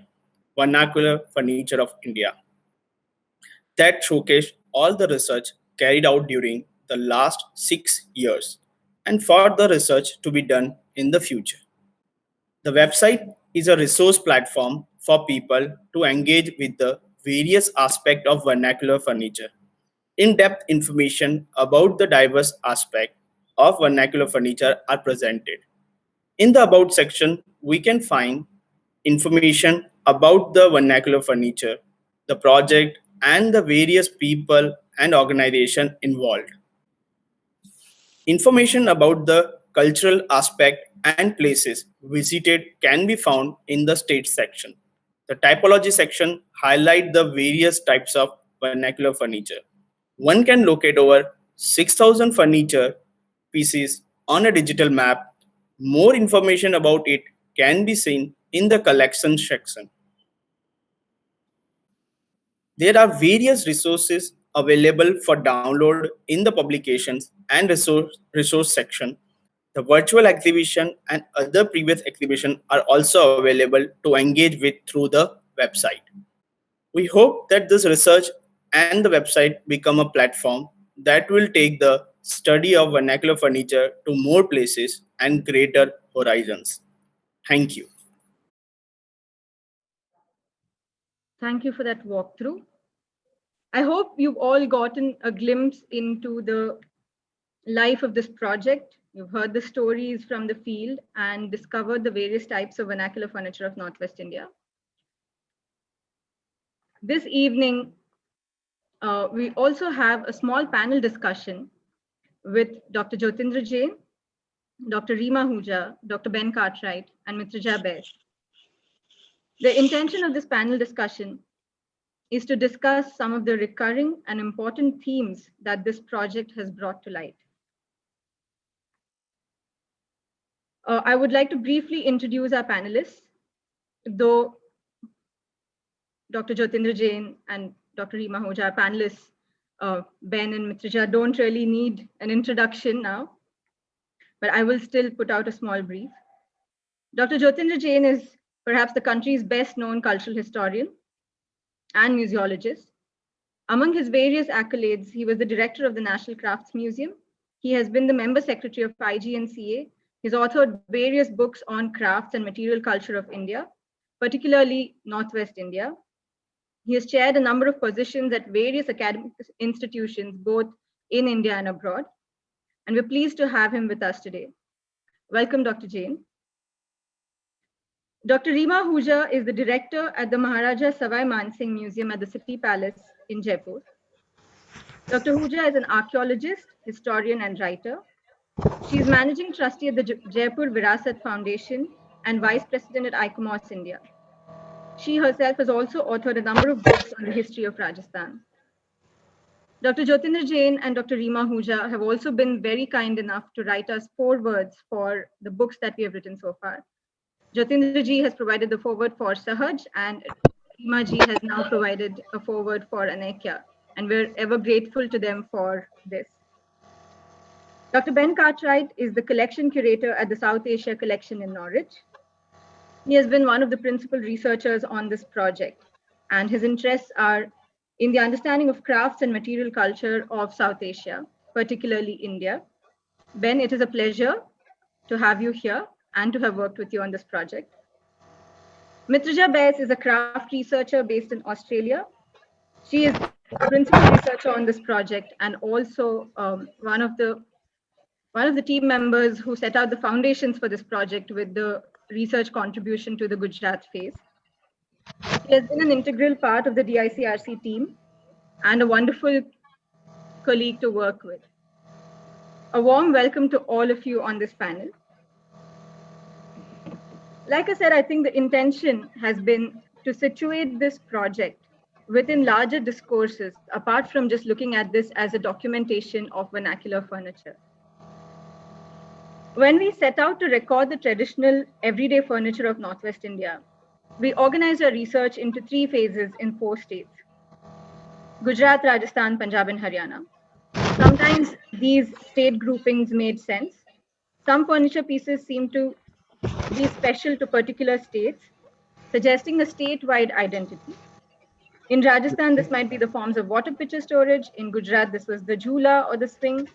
Vernacular Furniture of India, that showcased all the research carried out during the last 6 years and for the research to be done in the future. The website is a resource platform for people to engage with the various aspects of vernacular furniture. In-depth information about the diverse aspects of vernacular furniture are presented. In the About section, we can find information about the vernacular furniture, the project, and the various people and organizations involved. Information about the cultural aspect and places visited can be found in the state section. The typology section highlights the various types of vernacular furniture. One can locate over 6,000 furniture pieces on a digital map. More information about it can be seen in the collection section. There are various resources available for download in the publications and resource section. The virtual exhibition and other previous exhibitions are also available to engage with through the website. We hope that this research and the website become a platform that will take the study of vernacular furniture to more places and greater horizons. Thank you. Thank you for that walkthrough. I hope you've all gotten a glimpse into the life of this project. You've heard the stories from the field and discovered the various types of vernacular furniture of Northwest India. This evening, we also have a small panel discussion with Dr. Jyotindra Jain, Dr. Reema Ahuja, Dr. Ben Cartwright, and Mitrija Baid. The intention of this panel discussion is to discuss some of the recurring and important themes that this project has brought to light. I would like to briefly introduce our panelists, though Dr. Jyotindra Jain and Dr. Reema Ahuja, our panelists, Ben and Mitrija, don't really need an introduction now, but I will still put out a small brief. Dr. Jyotindra Jain is perhaps the country's best known cultural historian and museologist. Among his various accolades, he was the director of the National Crafts Museum. He has been the member secretary of IGNCA. He's authored various books on crafts and material culture of India, particularly Northwest India. He has chaired a number of positions at various academic institutions, both in India and abroad. And we're pleased to have him with us today. Welcome, Dr. Jain. Dr. Reema Ahuja is the director at the Maharaja Savai Mansingh Museum at the City Palace in Jaipur. Dr. Ahuja is an archaeologist, historian, and writer. She is managing trustee at the Jaipur Virasat Foundation and vice president at ICOMOS India. She herself has also authored a number of books on the history of Rajasthan. Dr. Jyotindra Jain and Dr. Reema Ahuja have also been very kind enough to write us forewords for the books that we have written so far. Jyotindra ji has provided the foreword for Sahaj, and Reema ji has now provided a foreword for Anekya, and we're ever grateful to them for this. Dr. Ben Cartwright is the collection curator at the South Asia Collection in Norwich. He has been one of the principal researchers on this project, and his interests are in the understanding of crafts and material culture of South Asia, particularly India. Ben, it is a pleasure to have you here and to have worked with you on this project. Mitrija Baid is a craft researcher based in Australia. She is a principal researcher on this project and also one of the team members who set out the foundations for this project with the research contribution to the Gujarat phase. She has been an integral part of the DICRC team and a wonderful colleague to work with. A warm welcome to all of you on this panel. Like I said, I think the intention has been to situate this project within larger discourses, apart from just looking at this as a documentation of vernacular furniture. When we set out to record the traditional everyday furniture of Northwest India, we organized our research into 3 phases in 4 states: Gujarat, Rajasthan, Punjab, and Haryana. Sometimes these state groupings made sense. Some furniture pieces seemed to be special to particular states, suggesting a statewide identity. In Rajasthan, this might be the forms of water pitcher storage. In Gujarat, this was the jhula or the swing.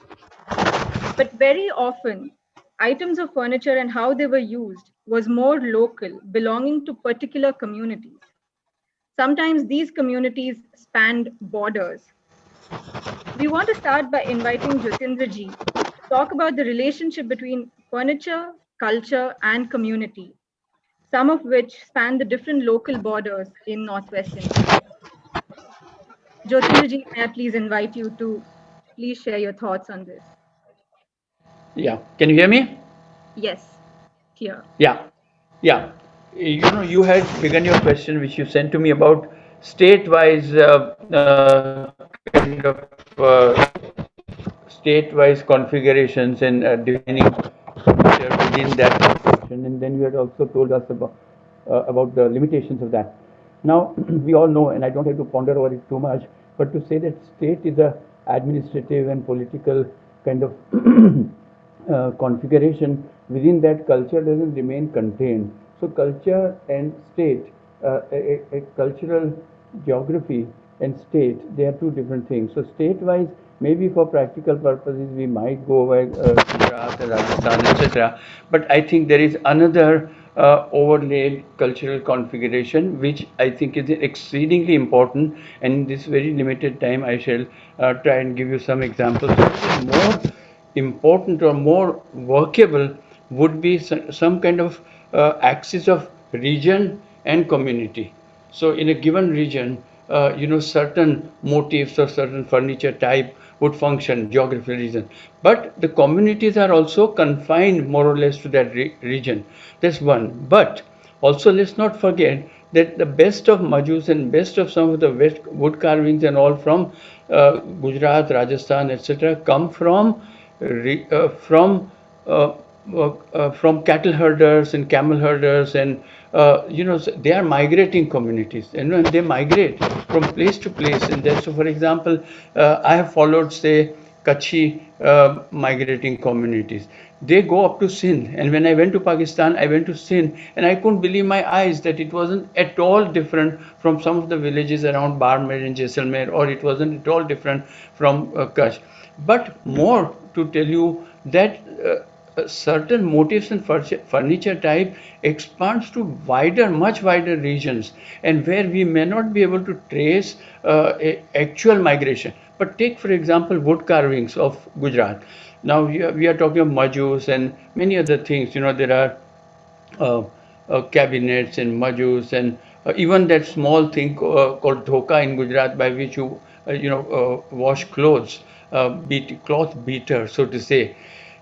But very often, items of furniture and how they were used was more local, belonging to particular communities. Sometimes these communities spanned borders. We want to start by inviting Jyotindra ji to talk about the relationship between furniture, culture, and community, some of which span the different local borders in Northwest India. Jyotindra ji, may I please invite you to please share your thoughts on this? Yeah, can you hear me? Yes, here. Yeah, yeah. You had begun your question, which you sent to me about state-wise kind of state-wise configurations and defining within that configuration. And then you had also told us about the limitations of that. Now, we all know, and I don't have to ponder over it too much, but to say that state is a administrative and political kind of configuration, within that culture doesn't remain contained. So culture and state, a cultural geography and state, they are two different things. So state-wise, maybe for practical purposes, we might go by Gujarat, Rajasthan, etc. But I think there is another overlaid cultural configuration, which I think is exceedingly important. And in this very limited time, I shall try and give you some examples. More important or more workable would be some kind of axis of region and community. So in a given region, certain motifs or certain furniture type would function, geographical region. But the communities are also confined more or less to that region. That's one. But also let's not forget that the best of Majus and best of some of the wood carvings and all from Gujarat, Rajasthan, etc. come from cattle herders and camel herders, and they are migrating communities, and they migrate from place to place. And then, so for example, I have followed, say, Kutchi migrating communities. They go up to Sindh, and when I went to Pakistan, I went to Sindh, and I couldn't believe my eyes that it wasn't at all different from some of the villages around Barmer and Jaisalmer, or it wasn't at all different from Kutch. But more to tell you that certain motifs and furniture type expands to much wider regions, and where we may not be able to trace actual migration. But take, for example, wood carvings of Gujarat. Now we are talking of Majus and many other things. There are cabinets and Majus, and even that small thing called dhoka in Gujarat, by which you wash clothes, cloth beater, so to say.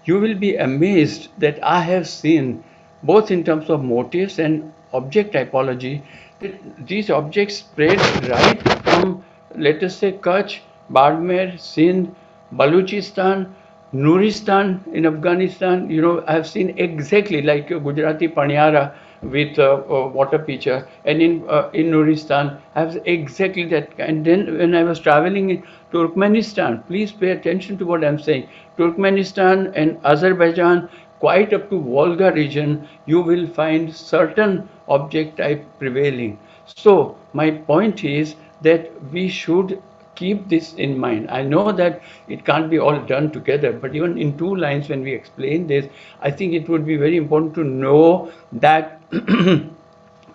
You will be amazed that I have seen, both in terms of motifs and object typology, that these objects spread right from, let us say, Kutch, Barmer, Sindh, Baluchistan, Nuristan in Afghanistan. I have seen exactly like Gujarati Paniara with water pitcher, and in Nuristan I have exactly that. And then when I was traveling in Turkmenistan, please pay attention to what I'm saying. Turkmenistan and Azerbaijan, quite up to Volga region, you will find certain object type prevailing. So my point is that we should keep this in mind. I know that it can't be all done together, but even in two lines when we explain this, I think it would be very important to know that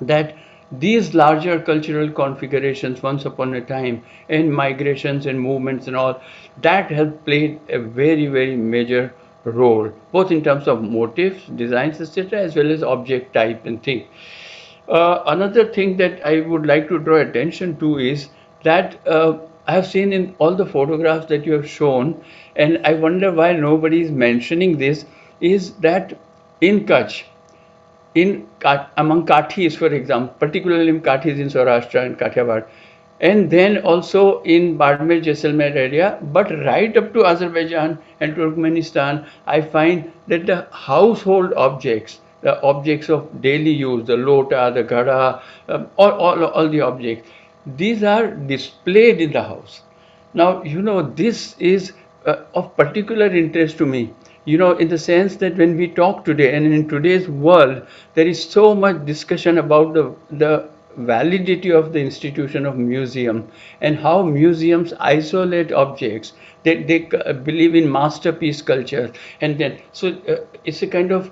that these larger cultural configurations once upon a time, and migrations and movements and all, that have played a very, very major role, both in terms of motifs, designs, etc., as well as object type and thing. Another thing that I would like to draw attention to is that I have seen in all the photographs that you have shown, and I wonder why nobody is mentioning this, is that in Kutch, among Kathis, for example, particularly in Kathis in Saurashtra and Kathiawar, and then also in Barmer, Jaisalmer area, but right up to Azerbaijan and Turkmenistan, I find that the household objects, the objects of daily use, the lota, the ghada, all the objects, these are displayed in the house. Now, this is of particular interest to me, in the sense that when we talk today, and in today's world, there is so much discussion about the validity of the institution of museum, and how museums isolate objects. They believe in masterpiece culture, and then so it's a kind of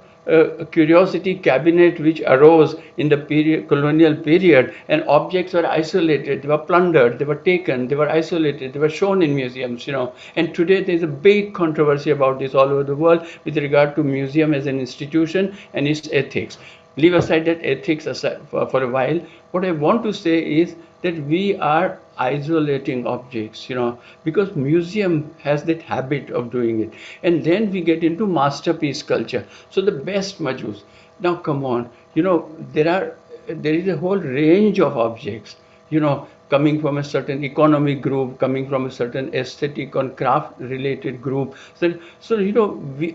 curiosity cabinet which arose in the colonial period, and objects were isolated, they were plundered, they were taken, they were isolated, they were shown in museums, And today there's a big controversy about this all over the world with regard to museum as an institution and its ethics. Leave aside that ethics aside for a while. What I want to say is that we are isolating objects, because museum has that habit of doing it. And then we get into masterpiece culture. So the best Majus. Now come on, there is a whole range of objects, coming from a certain economic group, coming from a certain aesthetic and craft related group. So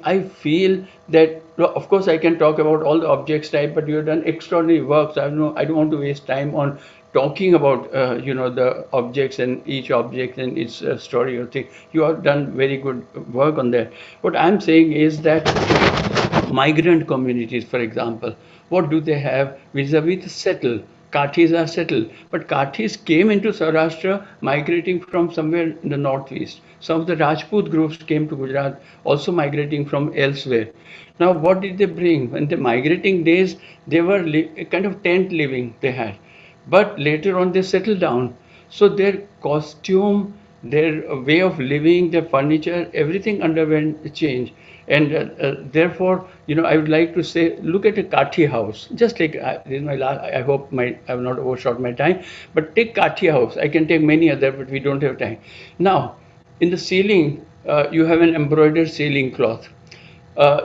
I feel that, of course, I can talk about all the objects type, but you have done extraordinary work. So I don't want to waste time on talking about the objects and each object and its story or thing. You have done very good work on that. What I'm saying is that migrant communities, for example, what do they have vis-a-vis the settled? Kathis are settled, but Kathis came into Saurashtra migrating from somewhere in the northeast. Some of the Rajput groups came to Gujarat, also migrating from elsewhere. Now, what did they bring? In the migrating days, they were a kind of tent living they had. But later on, they settled down. So their costume, their way of living, their furniture, everything underwent a change. And therefore, I would like to say, look at a Kathi house. Just take, this is my last, I hope I have not overshot my time, but take Kathi house. I can take many other, but we don't have time. Now, in the ceiling, you have an embroidered ceiling cloth.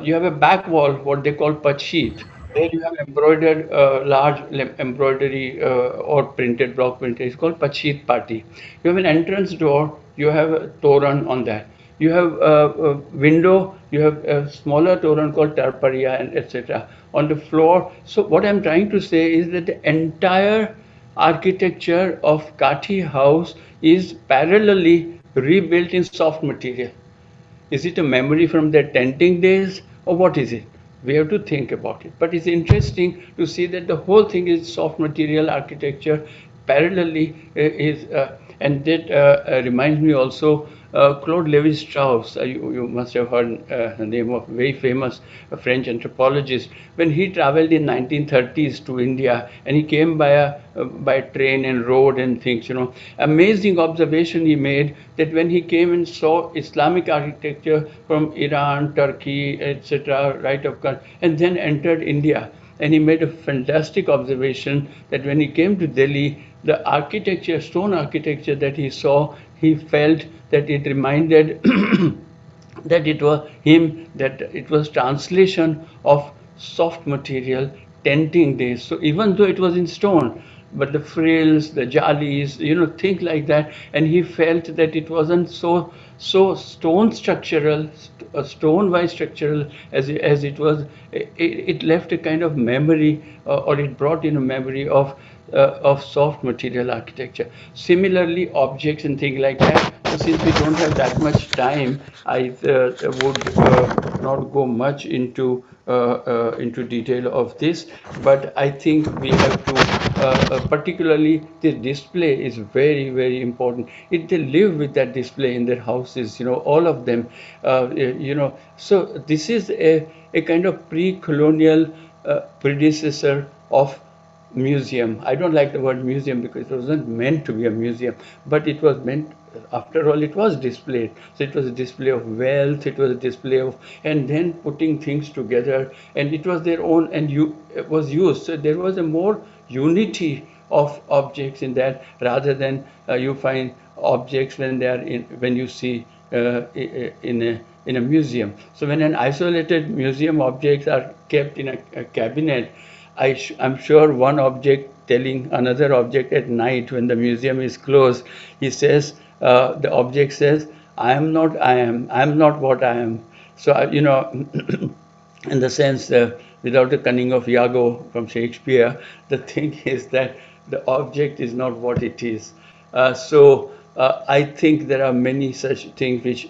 You have a back wall, what they call pachit. There you have embroidered, large embroidery or printed, block printed. It's called pachit party. You have an entrance door, you have a toran on that. You have a window, you have a smaller toran called tarparia, and etc. on the floor. So what I'm trying to say is that the entire architecture of Kathi house is parallelly rebuilt in soft material. Is it a memory from their tenting days, or what is it? We have to think about it. But it's interesting to see that the whole thing is soft material architecture parallelly and that reminds me also Claude Lévi-Strauss. You must have heard the name of very famous French anthropologist. When he traveled in 1930s to India and he came by train and road and things, amazing observation he made that when he came and saw Islamic architecture from Iran, Turkey, etc., right of and then entered India. And he made a fantastic observation that when he came to Delhi, the architecture, stone architecture that he saw, he felt that it reminded that it was him, that it was translation of soft material tenting days. So even though it was in stone, but the frills, the jalis, things like that, and he felt that it wasn't so stone structural, stone-wise structural as it was. It left a kind of memory, or it brought in a memory of soft material architecture. Similarly, objects and things like that. So since we don't have that much time, I would not go much into detail of this, but I think we have to, particularly the display is very, very important. They live with that display in their houses, all of them, So this is a kind of pre-colonial predecessor of museum. I don't like the word museum because it wasn't meant to be a museum, but it was meant, after all, it was displayed. So it was a display of wealth, it was a display of, and then putting things together, and it was their own, and it was used. So there was a more unity of objects in that, rather than you find objects when they are when you see in a museum. So when an isolated museum objects are kept in a cabinet, I'm sure one object telling another object at night when the museum is closed, he says, the object says, I am not what I am. So, in the sense, without the cunning of Iago from Shakespeare, the thing is that the object is not what it is. I think there are many such things, which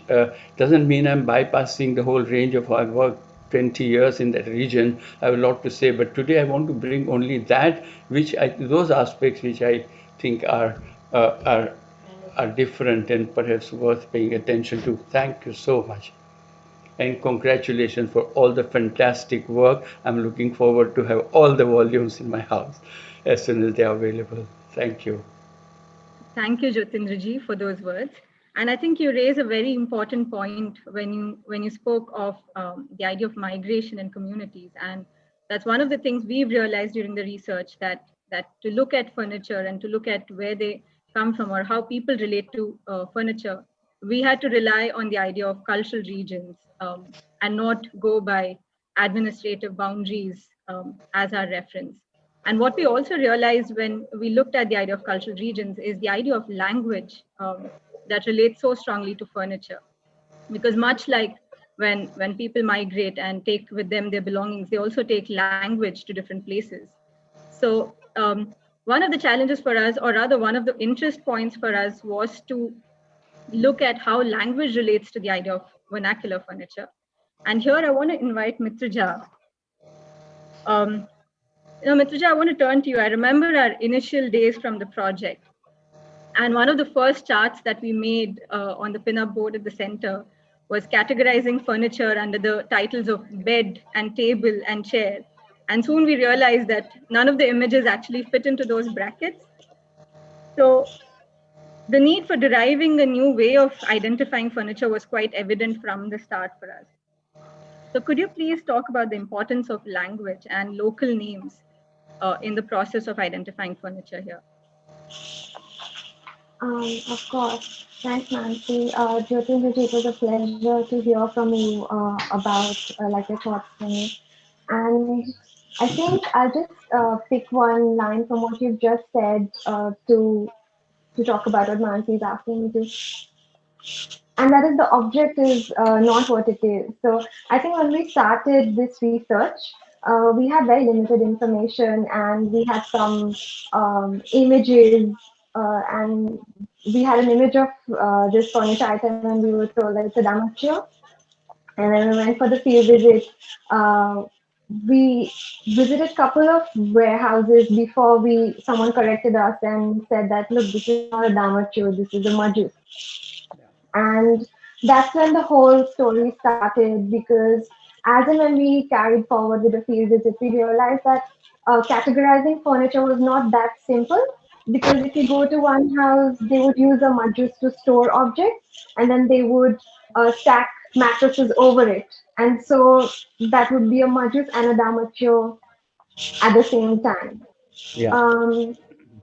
doesn't mean I'm bypassing the whole range of our work. 20 years in that region, I have a lot to say, but today I want to bring only that those aspects which I think are different and perhaps worth paying attention to. Thank you so much. and congratulations for all the fantastic work. I'm looking forward to have all the volumes in my house as soon as they are available. Thank you. Thank you, Jyotindraji, for those words. And I think you raise a very important point when you spoke of the idea of migration and communities. And that's one of the things we've realized during the research, that to look at furniture and to look at where they come from or how people relate to furniture, we had to rely on the idea of cultural regions and not go by administrative boundaries as our reference. And what we also realized when we looked at the idea of cultural regions is the idea of language that relates so strongly to furniture. Because much like when people migrate and take with them their belongings, they also take language to different places. So one of the challenges for us, or rather one of the interest points for us, was to look at how language relates to the idea of vernacular furniture. And here I want to invite Mitraja. Mitraja, I want to turn to you. I remember our initial days from the project. And one of the first charts that we made on the pinup board at the center was categorizing furniture under the titles of bed and table and chair. And soon we realized that none of the images actually fit into those brackets. So the need for deriving a new way of identifying furniture was quite evident from the start for us. So could you please talk about the importance of language and local names in the process of identifying furniture here? Of course. Thanks, Nancy. Jyotindraji, it was a pleasure to hear from you about your thoughts on me. And I think I'll just pick one line from what you've just said to talk about what Nancy is asking me to. And that is, the object is not what it is. So I think when we started this research, we had very limited information, and we had some images, and we had an image of this furniture item, and we were told that it's a damatio. And then we went for the field visit. We visited a couple of warehouses before someone corrected us and said that, look, this is not a damatio, this is a majus. And that's when the whole story started, because as and when we carried forward with the field visit, we realized that categorizing furniture was not that simple. Because if you go to one house, they would use a majus to store objects, and then they would stack mattresses over it. And so that would be a majus and a damatio at the same time. Yeah.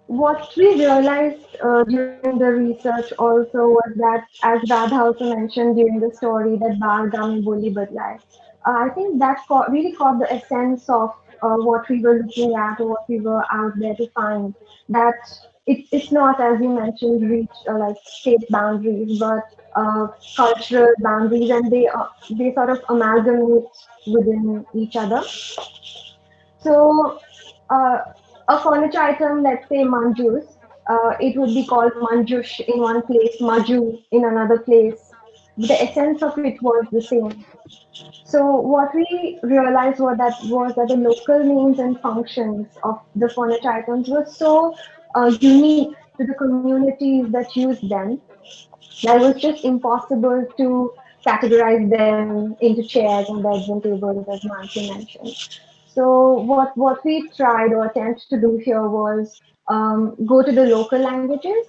What we realized during the research also was that, as Radha also mentioned during the story, that Baal Gami Boli Badlai, I think that really caught the essence of what we were looking at, or what we were out there to find. That it's not, as you mentioned, reach like state boundaries, but cultural boundaries, and they sort of amalgamate within each other. So a furniture item, let's say manjus, it would be called manjush in one place, maju in another place. The essence of it was the same. So what we realized was that the local names and functions of the furniture items were so unique to the communities that used them, that it was just impossible to categorize them into chairs and beds and tables, as Nancy mentioned. So what we tried or attempted to do here was go to the local languages,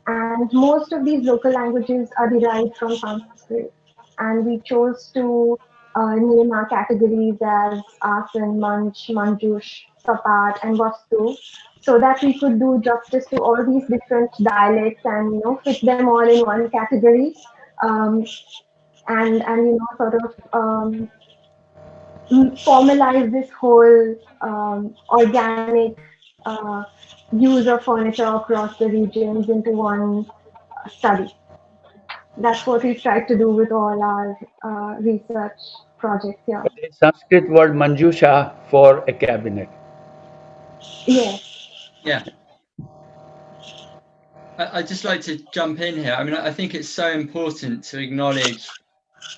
and most of these local languages are derived from Sanskrit. And we chose to name our categories as Asan, Manch, Manjush, Sapat, and Vastu, so that we could do justice to all these different dialects and fit them all in one category, and sort of formalize this whole organic use of furniture across the regions into one study. That's what we've tried to do with all our research projects here. Sanskrit word manjusha for a cabinet. Yes. Yeah. I'd just like to jump in here. I mean, I think it's so important to acknowledge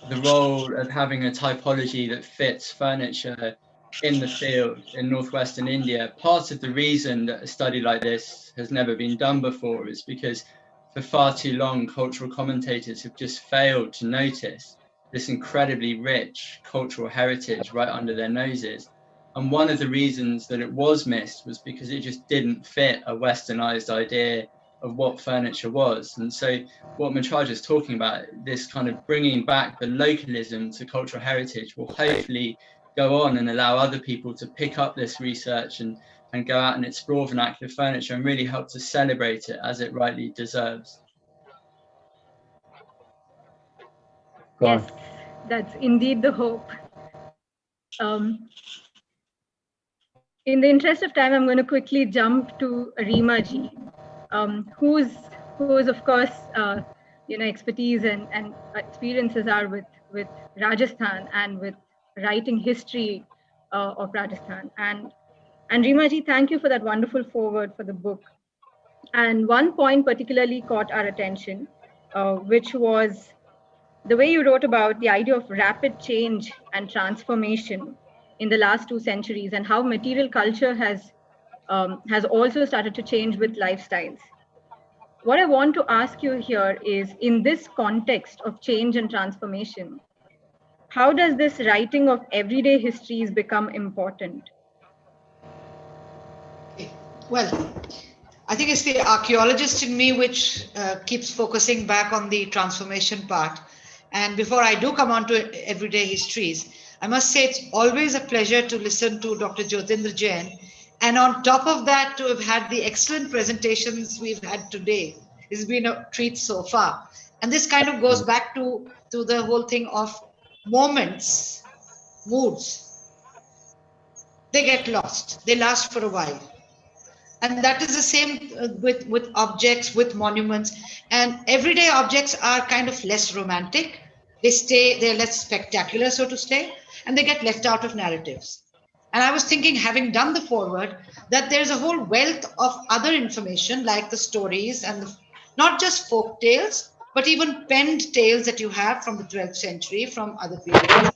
the role of having a typology that fits furniture in the field in northwestern India. Part of the reason that a study like this has never been done before is because for far too long, cultural commentators have just failed to notice this incredibly rich cultural heritage right under their noses. And one of the reasons that it was missed was because it just didn't fit a westernized idea of what furniture was. And so what Mitraj is talking about, this kind of bringing back the localism to cultural heritage, will hopefully go on and allow other people to pick up this research and go out and explore vernacular furniture and really help to celebrate it as it rightly deserves. Yes, that's indeed the hope. In the interest of time, I'm going to quickly jump to Reema ji, whose of course, expertise and experiences are with Rajasthan and with writing history of Rajasthan. And Reema ji, thank you for that wonderful foreword for the book. And one point particularly caught our attention, which was the way you wrote about the idea of rapid change and transformation in the last 2 centuries, and how material culture has also started to change with lifestyles. What I want to ask you here is, in this context of change and transformation, how does this writing of everyday histories become important? Well, I think it's the archaeologist in me which keeps focusing back on the transformation part. And before I do come on to everyday histories, I must say it's always a pleasure to listen to Dr. Jyotindra Jain. And on top of that, to have had the excellent presentations we've had today. It's been a treat so far. And this kind of goes back to the whole thing of moments, moods. They get lost. They last for a while. And that is the same with objects, with monuments. And everyday objects are kind of less romantic. They're less spectacular, so to say, and they get left out of narratives. And I was thinking, having done the foreword, that there's a whole wealth of other information, like the stories and not just folk tales, but even penned tales that you have from the 12th century, from other periods,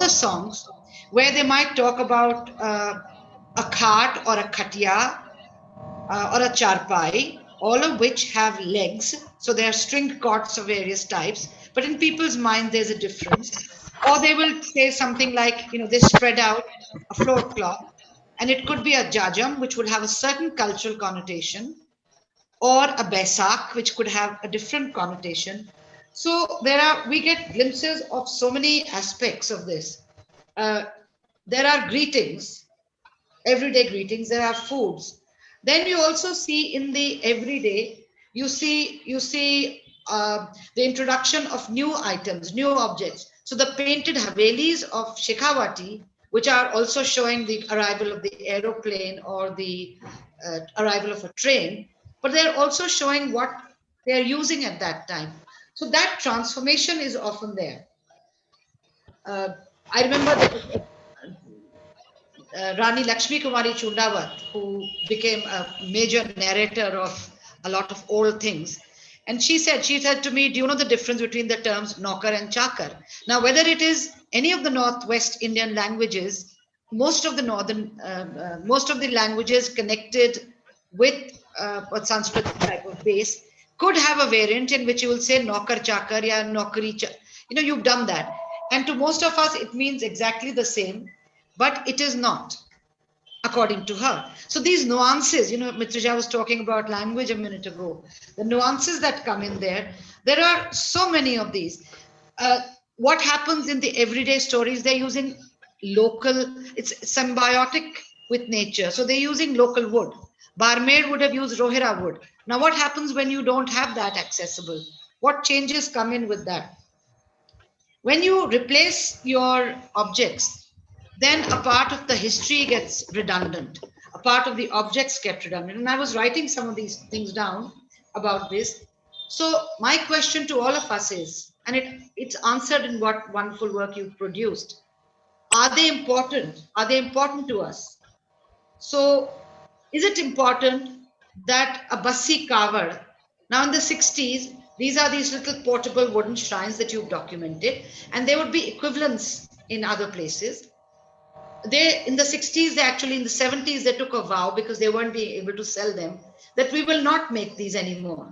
the songs, where they might talk about a cart or a khatia or a charpai, all of which have legs. So they are stringed cots of various types, but in people's mind, there's a difference. Or they will say something like, they spread out a floor cloth, and it could be a jajam, which would have a certain cultural connotation, or a Basak, which could have a different connotation. So we get glimpses of so many aspects of this. There are greetings, everyday greetings, there are foods. Then you also see in the everyday, you see the introduction of new items, new objects. So the painted Havelis of Shekhawati, which are also showing the arrival of the aeroplane or the arrival of a train, but they're also showing what they're using at that time. So that transformation is often there. I remember that Rani Lakshmi Kumari Chundawat, who became a major narrator of a lot of old things. And she said to me, do you know the difference between the terms Naukar and Chakar? Now, whether it is any of the Northwest Indian languages, most of the languages connected with a Sanskrit type of base could have a variant in which you will say Naukar Chakar ya Naukari Chakar. You've done that. And to most of us, it means exactly the same, but it is not, according to her. So these nuances, Mitrija was talking about language a minute ago, the nuances that come in there are so many of these. What happens in the everyday stories, they're using local, it's symbiotic with nature. So they're using local wood. Barmaid would have used Rohira wood. Now what happens when you don't have that accessible? What changes come in with that? When you replace your objects, then a part of the history gets redundant. A part of the objects get redundant. And I was writing some of these things down about this. So my question to all of us is, and it's answered in what wonderful work you've produced. Are they important? Are they important to us? So is it important that a Bassi carver, now in the 60s, these are these little portable wooden shrines that you've documented, and there would be equivalents in other places. In the 60s, in the 70s, they took a vow because they weren't being able to sell them, that we will not make these anymore.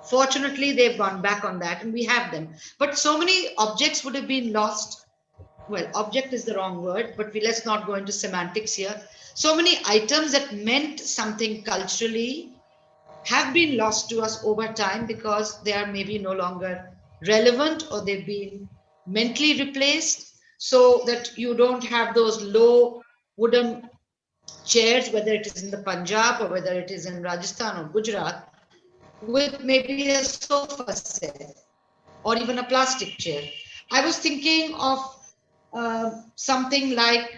Fortunately, they've gone back on that and we have them. But so many objects would have been lost. Well, object is the wrong word, but let's not go into semantics here. So many items that meant something culturally have been lost to us over time because they are maybe no longer relevant, or they've been mentally replaced, so that you don't have those low wooden chairs, whether it is in the Punjab or whether it is in Rajasthan or Gujarat, with maybe a sofa set or even a plastic chair. I was thinking of something like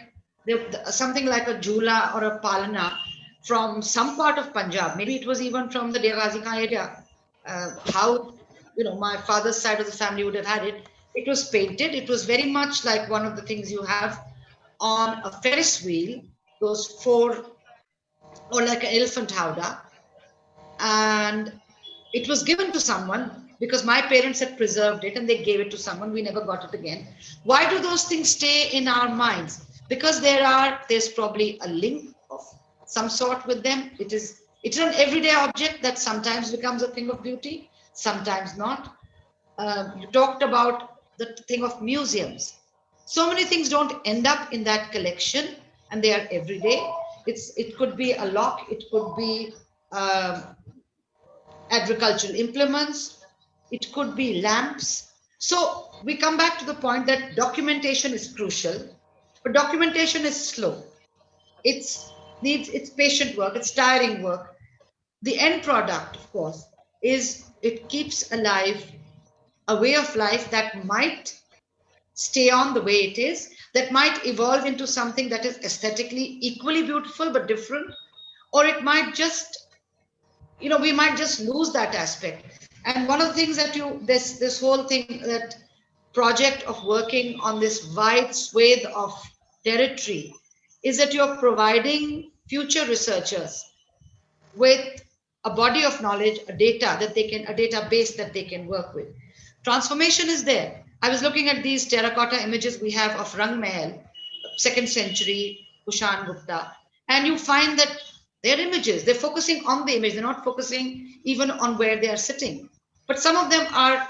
a jhula or a palana from some part of Punjab. Maybe it was even from the Ghazi Khan area. How, my father's side of the family would have had it. It was painted. It was very much like one of the things you have on a Ferris wheel, those four, or like an elephant howdah. And it was given to someone because my parents had preserved it and they gave it to someone. We never got it again. Why do those things stay in our minds? Because there's probably a link of some sort with them. It's an everyday object that sometimes becomes a thing of beauty, sometimes not. You talked about the thing of museums. So many things don't end up in that collection, and they are everyday. It could be a lock, it could be agricultural implements, it could be lamps. So we come back to the point that documentation is crucial, but documentation is slow. It's patient work, it's tiring work. The end product, of course, is it keeps alive a way of life that might stay on the way it is, that might evolve into something that is aesthetically equally beautiful but different, or it might just, we might just lose that aspect. And one of the things that this whole thing, that project of working on this wide swathe of territory, is that you're providing future researchers with a body of knowledge, a database that they can work with. Transformation is there. I was looking at these terracotta images we have of Rang Mahal, 2nd century Kushan Gupta, and you find that they're images. They're focusing on the image. They're not focusing even on where they are sitting. But some of them are,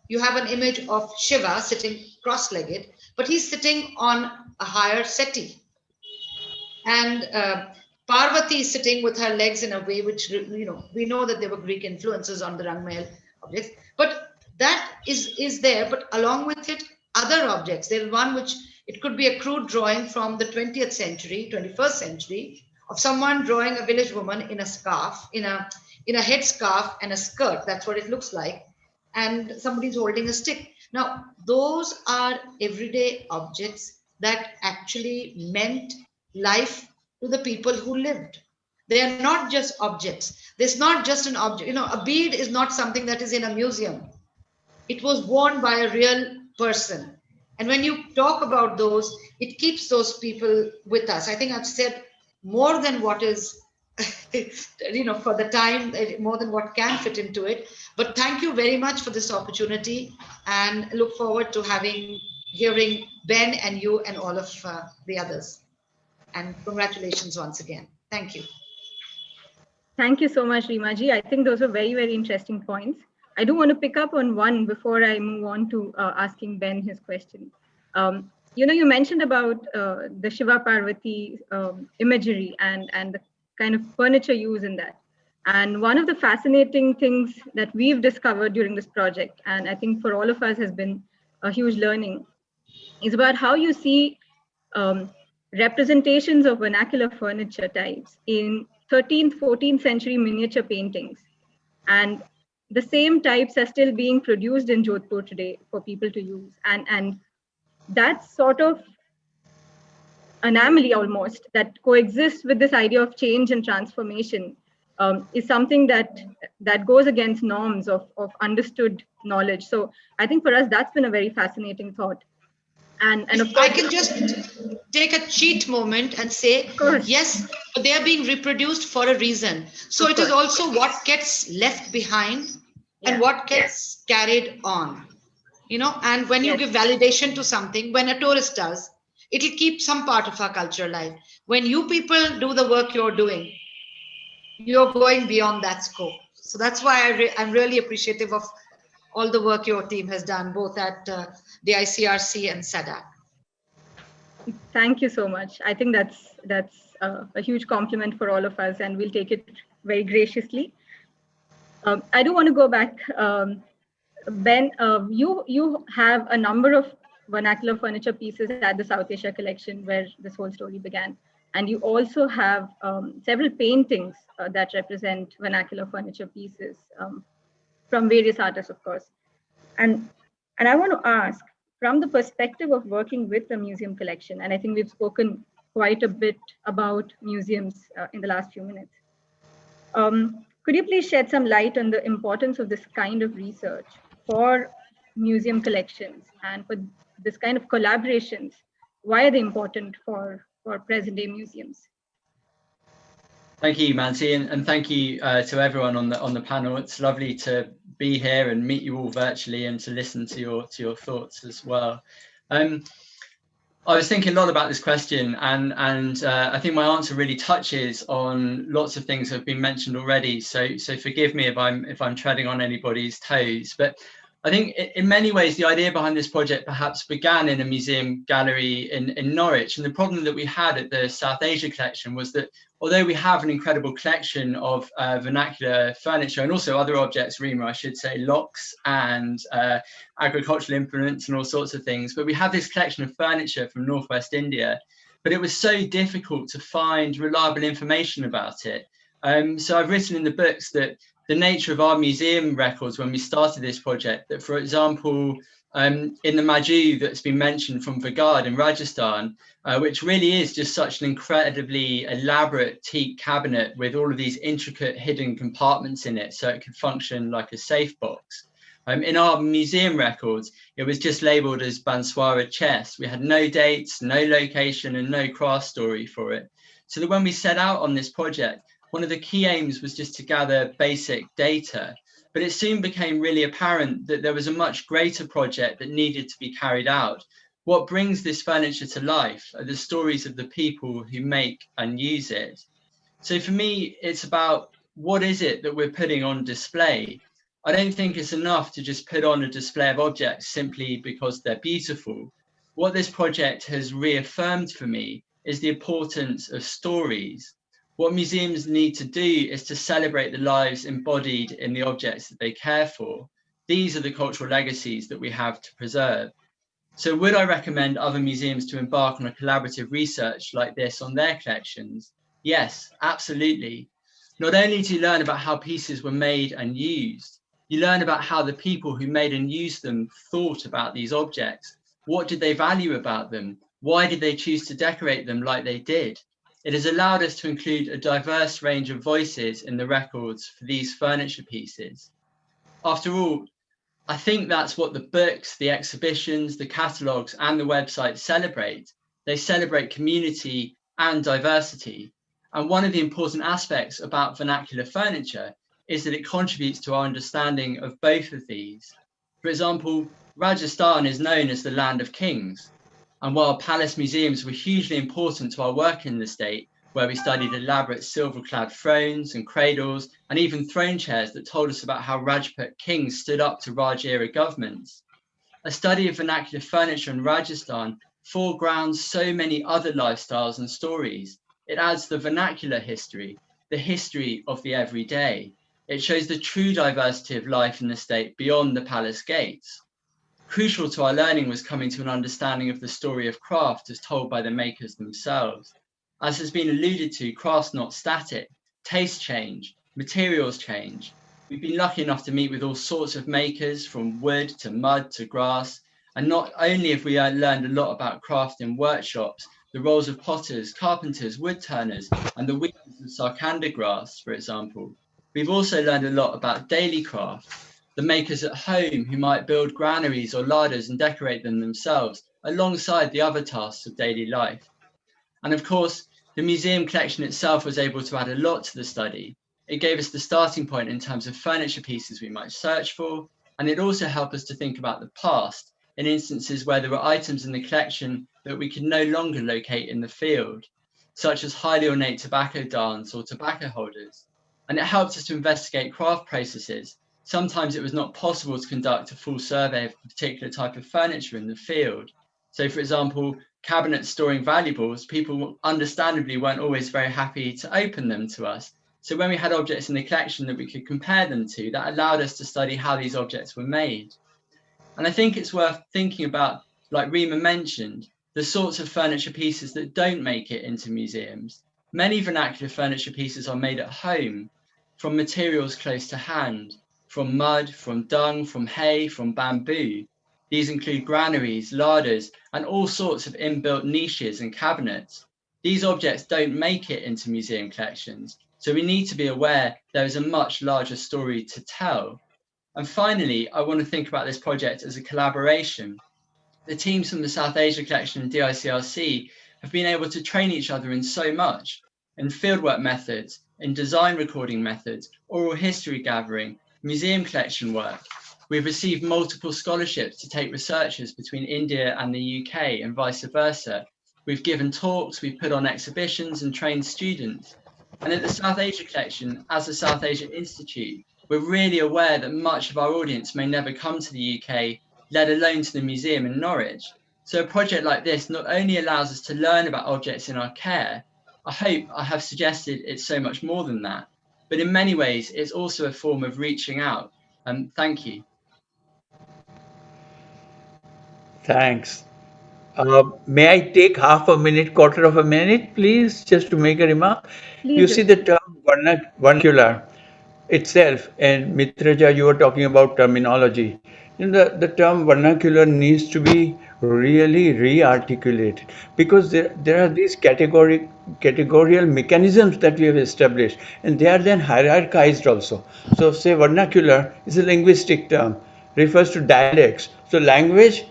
you have an image of Shiva sitting cross-legged, but he's sitting on a higher settee. And Parvati is sitting with her legs in a way which, we know that there were Greek influences on the Rang Mahal objects, but that is there. But along with it, other objects. There's one which, it could be a crude drawing from the 20th century, 21st century, of someone drawing a village woman in a scarf, in a headscarf and a skirt. That's what it looks like. And somebody's holding a stick. Now, those are everyday objects that actually meant life to the people who lived. They are not just objects. There's not just an object. A bead is not something that is in a museum. It was worn by a real person. And when you talk about those, it keeps those people with us. I think I've said more than what is, for the time, more than what can fit into it. But thank you very much for this opportunity, and look forward to hearing Ben and you and all of the others. And congratulations once again. Thank you. Thank you so much, Reema-ji. I think those are very, very interesting points. I do want to pick up on one before I move on to asking Ben his question. You mentioned about the Shiva Parvati imagery and the kind of furniture used in that. And one of the fascinating things that we've discovered during this project, and I think for all of us has been a huge learning, is about how you see representations of vernacular furniture types in 13th, 14th century miniature paintings. And the same types are still being produced in Jodhpur today for people to use. And that sort of anomaly almost that coexists with this idea of change and transformation is something that goes against norms of understood knowledge. So I think for us, that's been a very fascinating thought. And if I can just take a cheat moment and say, yes, they are being reproduced for a reason. So it is also what gets left behind and what gets carried on, and when you give validation to something, when a tourist does, it'll keep some part of our culture alive. When you people do the work you're doing, you're going beyond that scope. So that's why I'm really appreciative of all the work your team has done, both at the ICRC and SADC. Thank you so much. I think that's a huge compliment for all of us, and we'll take it very graciously. I do want to go back. Ben, you have a number of vernacular furniture pieces at the South Asia collection where this whole story began. And you also have several paintings that represent vernacular furniture pieces from various artists, of course. And I want to ask, from the perspective of working with the museum collection, and I think we've spoken quite a bit about museums in the last few minutes. Could you please shed some light on the importance of this kind of research for museum collections and for this kind of collaborations? Why are they important for present-day museums? Thank you, Mansi, and thank you to everyone on the panel. It's lovely to be here and meet you all virtually and to listen to your thoughts as well. I was thinking a lot about this question, and I think my answer really touches on lots of things that have been mentioned already. So forgive me if I'm treading on anybody's toes. But I think in many ways the idea behind this project perhaps began in a museum gallery in Norwich. And the problem that we had at the South Asia collection was that although we have an incredible collection of vernacular furniture and also other objects, Rima, I should say, locks and agricultural implements and all sorts of things, but we have this collection of furniture from Northwest India, but it was so difficult to find reliable information about it. So I've written in the books that the nature of our museum records when we started this project, that for example, in the Maju that's been mentioned from Vigad in Rajasthan, which really is just such an incredibly elaborate teak cabinet with all of these intricate hidden compartments in it, so it could function like a safe box. In our museum records, it was just labeled as Banswara chest. We had no dates, no location, and no craft story for it. So that when we set out on this project, one of the key aims was just to gather basic data. But it soon became really apparent that there was a much greater project that needed to be carried out. What brings this furniture to life are the stories of the people who make and use it. So for me, it's about what is it that we're putting on display? I don't think it's enough to just put on a display of objects simply because they're beautiful. What this project has reaffirmed for me is the importance of stories. What museums need to do is to celebrate the lives embodied in the objects that they care for. These are the cultural legacies that we have to preserve. So would I recommend other museums to embark on a collaborative research like this on their collections? Yes, absolutely. Not only do you learn about how pieces were made and used, you learn about how the people who made and used them thought about these objects. What did they value about them? Why did they choose to decorate them like they did? It has allowed us to include a diverse range of voices in the records for these furniture pieces. After all, I think that's what the books, the exhibitions, the catalogues, and the website celebrate. They celebrate community and diversity. And one of the important aspects about vernacular furniture is that it contributes to our understanding of both of these. For example, Rajasthan is known as the land of kings. And while palace museums were hugely important to our work in the state, where we studied elaborate silver-clad thrones and cradles, and even throne chairs that told us about how Rajput kings stood up to Raj-era governments, a study of vernacular furniture in Rajasthan foregrounds so many other lifestyles and stories. It adds the vernacular history, the history of the everyday. It shows the true diversity of life in the state beyond the palace gates. Crucial to our learning was coming to an understanding of the story of craft as told by the makers themselves. As has been alluded to, craft's not static. Tastes change, materials change. We've been lucky enough to meet with all sorts of makers, from wood to mud to grass. And not only have we learned a lot about craft in workshops, the roles of potters, carpenters, wood turners, and the weavers of sarkanda grass, for example, we've also learned a lot about daily craft. The makers at home who might build granaries or larders and decorate them themselves alongside the other tasks of daily life. And of course, the museum collection itself was able to add a lot to the study. It gave us the starting point in terms of furniture pieces we might search for, and it also helped us to think about the past in instances where there were items in the collection that we could no longer locate in the field, such as highly ornate tobacco dance or tobacco holders. and it helped us to investigate craft processes. Sometimes it was not possible to conduct a full survey of a particular type of furniture in the field. So, for example, cabinets storing valuables, people understandably weren't always very happy to open them to us. So when we had objects in the collection that we could compare them to, that allowed us to study how these objects were made. And I think it's worth thinking about, like Rima mentioned, the sorts of furniture pieces that don't make it into museums. Many vernacular furniture pieces are made at home from materials close to hand, from mud, from dung, from hay, from bamboo. These include granaries, larders, and all sorts of inbuilt niches and cabinets. These objects don't make it into museum collections, so we need to be aware there is a much larger story to tell. And finally, I want to think about this project as a collaboration. The teams from the South Asia collection and DICRC have been able to train each other in so much, in fieldwork methods, in design recording methods, oral history gathering, museum collection work. We've received multiple scholarships to take researchers between India and the UK and vice versa. We've given talks, we've put on exhibitions and trained students. And at the South Asia collection, as the South Asia Institute, we're really aware that much of our audience may never come to the UK, let alone to the museum in Norwich. So a project like this not only allows us to learn about objects in our care, I hope I have suggested it's so much more than that, but in many ways, it's also a form of reaching out. Thank you. Thanks. May I take half a minute, quarter of a minute, please, just to make a remark? Please You do. see the term vernacular itself, and Mitraja, you were talking about terminology. The term vernacular needs to be really re-articulated, because there are these categorical mechanisms that we have established, and they are then hierarchized also. So say vernacular is a linguistic term, refers to dialects. So language,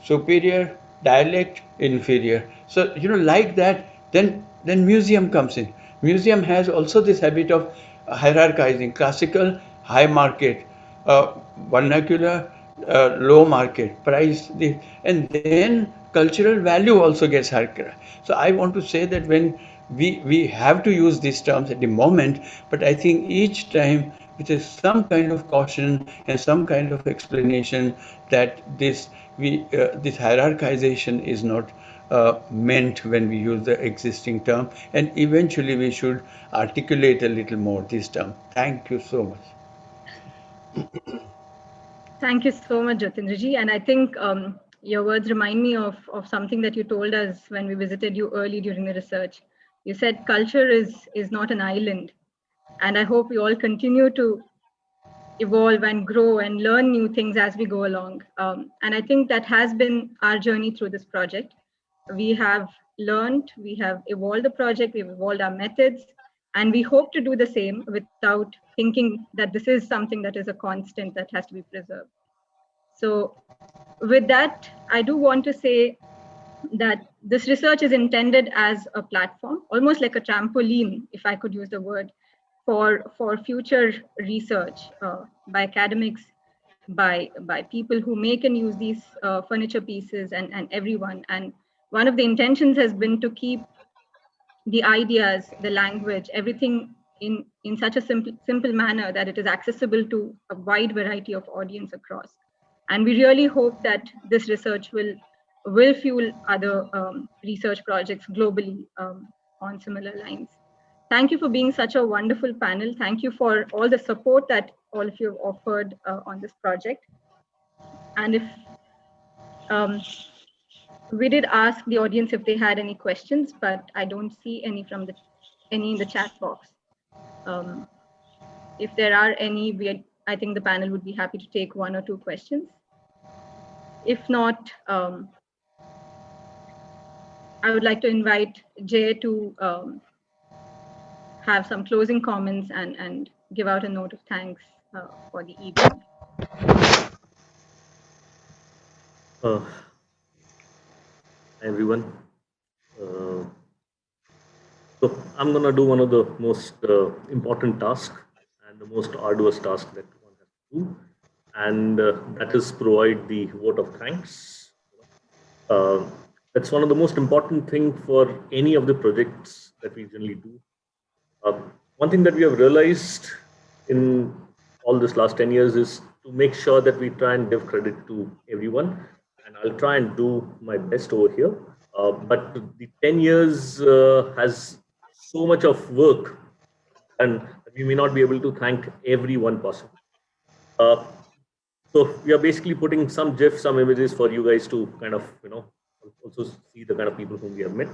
superior, dialect, inferior. So like that, then museum comes in. Museum has also this habit of hierarchizing: classical, high market, vernacular, low market, price, and then cultural value also gets hierarchized. So I want to say that when we have to use these terms at the moment, but I think each time with some kind of caution and some kind of explanation that this hierarchization is not meant when we use the existing term, and eventually we should articulate a little more this term. Thank you so much. Thank you so much, Jyotindraji. And I think your words remind me of something that you told us when we visited you early during the research. You said culture is not an island. And I hope we all continue to evolve and grow and learn new things as we go along. And I think that has been our journey through this project. We have learned, we have evolved the project, we've evolved our methods, and we hope to do the same without thinking that this is something that is a constant that has to be preserved. So with that, I do want to say that this research is intended as a platform, almost like a trampoline, if I could use the word, for future research by academics, by people who make and use these furniture pieces and everyone. And one of the intentions has been to keep the ideas, the language, everything in such a simple manner that it is accessible to a wide variety of audience across. And we really hope that this research will fuel other research projects globally on similar lines. Thank you for being such a wonderful panel. Thank you for all the support that all of you have offered on this project. And if we did ask the audience if they had any questions, but I don't see any in the chat box. If there are any, I think the panel would be happy to take 1 or 2 questions. If not, I would like to invite Jay to have some closing comments and give out a note of thanks for the evening. Everyone. So I'm going to do one of the most important tasks and the most arduous task that one has to do, and that is provide the vote of thanks. That's one of the most important things for any of the projects that we generally do. One thing that we have realized in all this last 10 years is to make sure that we try and give credit to everyone. And I'll try and do my best over here. But the 10 years has so much of work, and we may not be able to thank everyone possible. So we are basically putting some GIFs, some images for you guys to kind of, also see the kind of people whom we have met.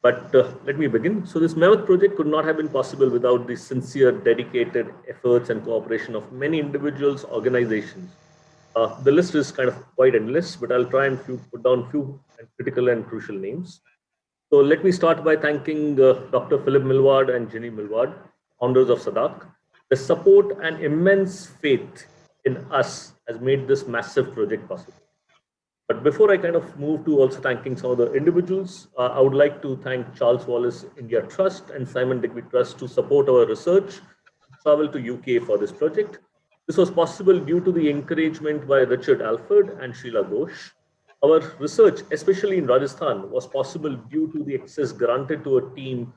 But let me begin. So this Mehmet project could not have been possible without the sincere, dedicated efforts and cooperation of many individuals, organizations. The list is kind of quite endless, but I'll try and put down a few critical and crucial names. So let me start by thanking Dr. Philip Millward and Ginny Millward, founders of SADAC. The support and immense faith in us has made this massive project possible. But before I kind of move to also thanking some of the individuals, I would like to thank Charles Wallace India Trust and Simon Digby Trust to support our research, travel to UK for this project. This was possible due to the encouragement by Richard Alford and Sheila Ghosh. Our research, especially in Rajasthan, was possible due to the access granted to a team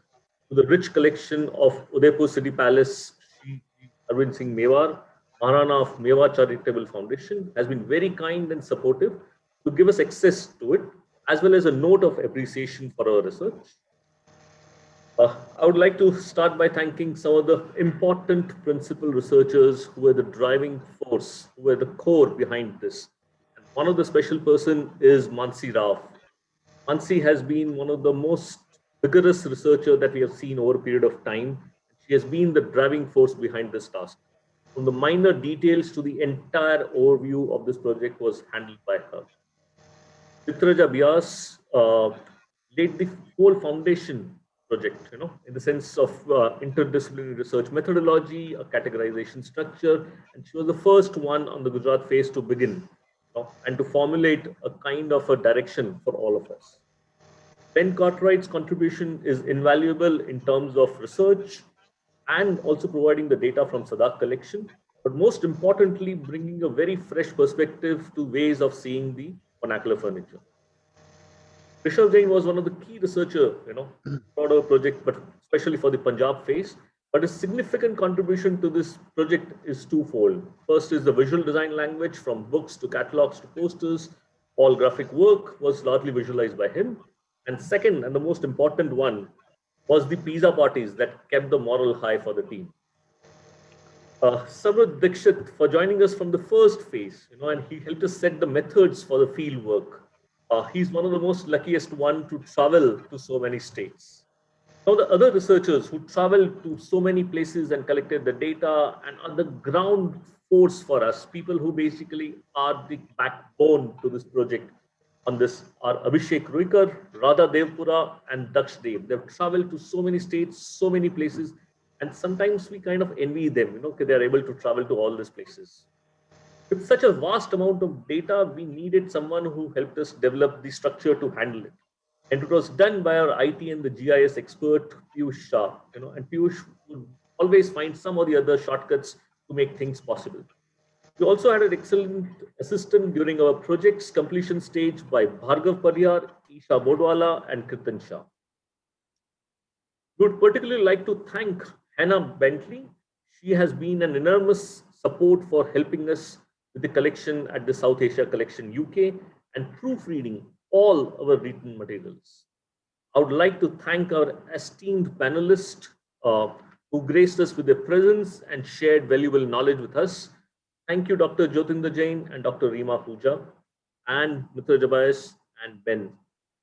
to the rich collection of Udaipur City Palace, Shri Arvind Singh Mewar, Maharana of Mewar Charitable Foundation, has been very kind and supportive to give us access to it, as well as a note of appreciation for our research. I would like to start by thanking some of the important principal researchers who were the driving force, who were the core behind this. And one of the special person is Mansi Rao. Mansi has been one of the most vigorous researchers that we have seen over a period of time. She has been the driving force behind this task. From the minor details to the entire overview of this project was handled by her. Chitraja Vyas laid the whole foundation project, in the sense of interdisciplinary research methodology, a categorization structure, and she was the first one on the Gujarat phase to begin, and to formulate a kind of a direction for all of us. Ben Cartwright's contribution is invaluable in terms of research and also providing the data from SADAC collection, but most importantly, bringing a very fresh perspective to ways of seeing the vernacular furniture. Rishabh Jain was one of the key researchers, for our project, but especially for the Punjab phase. But a significant contribution to this project is twofold. First is the visual design language, from books to catalogs to posters. All graphic work was largely visualized by him. And second, and the most important one, was the pizza parties that kept the morale high for the team. Savrad Dikshit for joining us from the first phase, and he helped us set the methods for the field work. He's one of the most luckiest one to travel to so many states. Now the other researchers who traveled to so many places and collected the data and are the ground force for us, people who basically are the backbone to this project on this, are Abhishek Ruikar, Radha Devpura, and Daksh Dev. They've traveled to so many states, so many places, and sometimes we kind of envy them, they are able to travel to all these places. With such a vast amount of data, we needed someone who helped us develop the structure to handle it. And it was done by our IT and the GIS expert, Piyush Shah, and Piyush would always find some or the other shortcuts to make things possible. We also had an excellent assistant during our project's completion stage by Bhargav Pariyar, Isha Bodwala, and Kirtan Shah. We would particularly like to thank Hannah Bentley. She has been an enormous support for helping us with the collection at the South Asia Collection UK and proofreading all our written materials. I would like to thank our esteemed panelists who graced us with their presence and shared valuable knowledge with us. Thank you, Dr. Jyotinder Jain and Dr. Rima Pooja, and Mitra Jabais and Ben.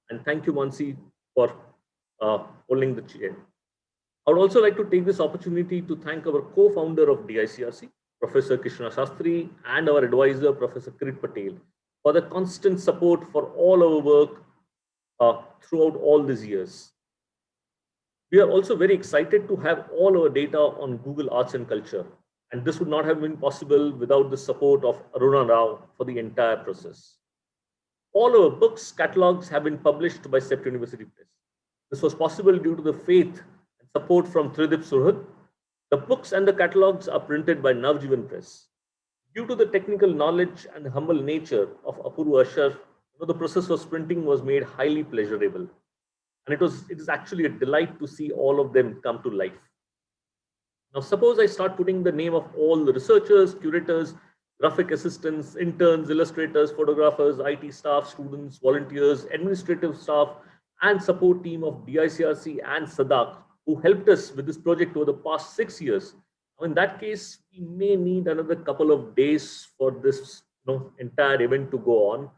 And thank you, Mansi, for holding the chair. I would also like to take this opportunity to thank our co-founder of DICRC, Professor Krishna Shastri, and our advisor, Professor Kirit Patel, for the constant support for all our work throughout all these years. We are also very excited to have all our data on Google Arts and Culture, and this would not have been possible without the support of Aruna Rao for the entire process. All our books, catalogs have been published by CEPT University Press. This was possible due to the faith and support from Tridip Surhad. The books and the catalogs are printed by Navjivan Press. Due to the technical knowledge and humble nature of Apurva Ashar, the process of printing was made highly pleasurable. And it is actually a delight to see all of them come to life. Now, suppose I start putting the name of all the researchers, curators, graphic assistants, interns, illustrators, photographers, IT staff, students, volunteers, administrative staff, and support team of DICRC and SADAC who helped us with this project over the past 6 years. Now, in that case, we may need another couple of days for this entire event to go on.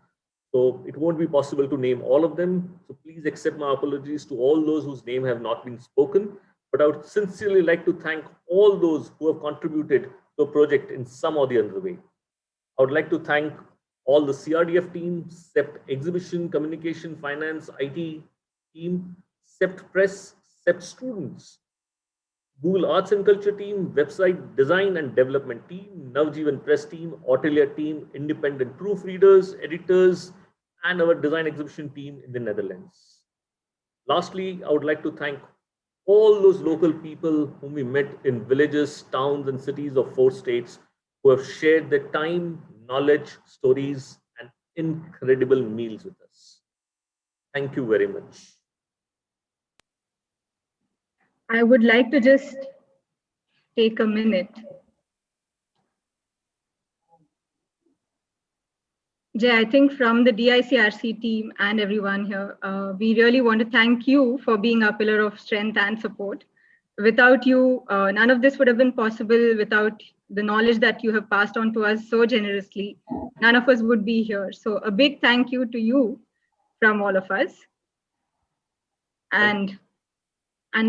So it won't be possible to name all of them. So please accept my apologies to all those whose name have not been spoken. But I would sincerely like to thank all those who have contributed to the project in some or the other way. I would like to thank all the CRDF team, CEPT Exhibition, Communication, Finance, IT team, CEPT Press, CEPT students, Google Arts and Culture team, website design and development team, Navjeevan Press team, Autelia team, independent proofreaders, editors, and our design exhibition team in the Netherlands. Lastly, I would like to thank all those local people whom we met in villages, towns, and cities of 4 states who have shared their time, knowledge, stories, and incredible meals with us. Thank you very much. I would like to just take a minute. Jay, I think from the DICRC team and everyone here, we really want to thank you for being our pillar of strength and support. Without you, none of this would have been possible. Without the knowledge that you have passed on to us so generously, none of us would be here. So a big thank you to you from all of us. And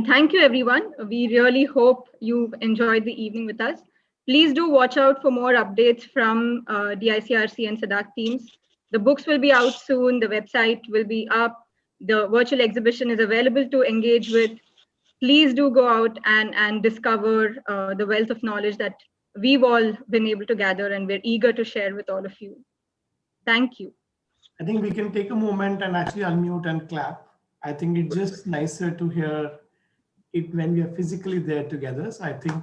thank you, everyone. We really hope you've enjoyed the evening with us. Please do watch out for more updates from DICRC and SADAC teams. The books will be out soon. The website will be up. The virtual exhibition is available to engage with. Please do go out and discover the wealth of knowledge that we've all been able to gather, and we're eager to share with all of you. Thank you. I think we can take a moment and actually unmute and clap. I think it's just nicer to hear it when we are physically there together. So I think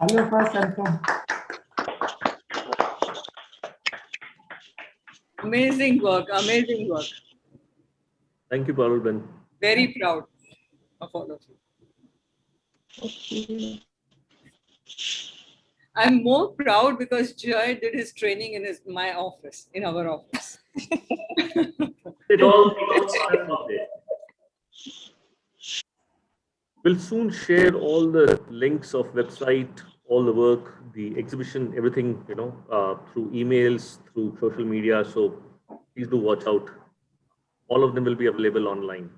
all of us and from Amazing work, amazing work. Thank you, Parul Ben. Very proud of all of you. I'm more proud because Jay did his training in my office, in our office. It all We'll soon share all the links of website, all the work, the exhibition, everything, through emails, through social media. So please do watch out. All of them will be available online.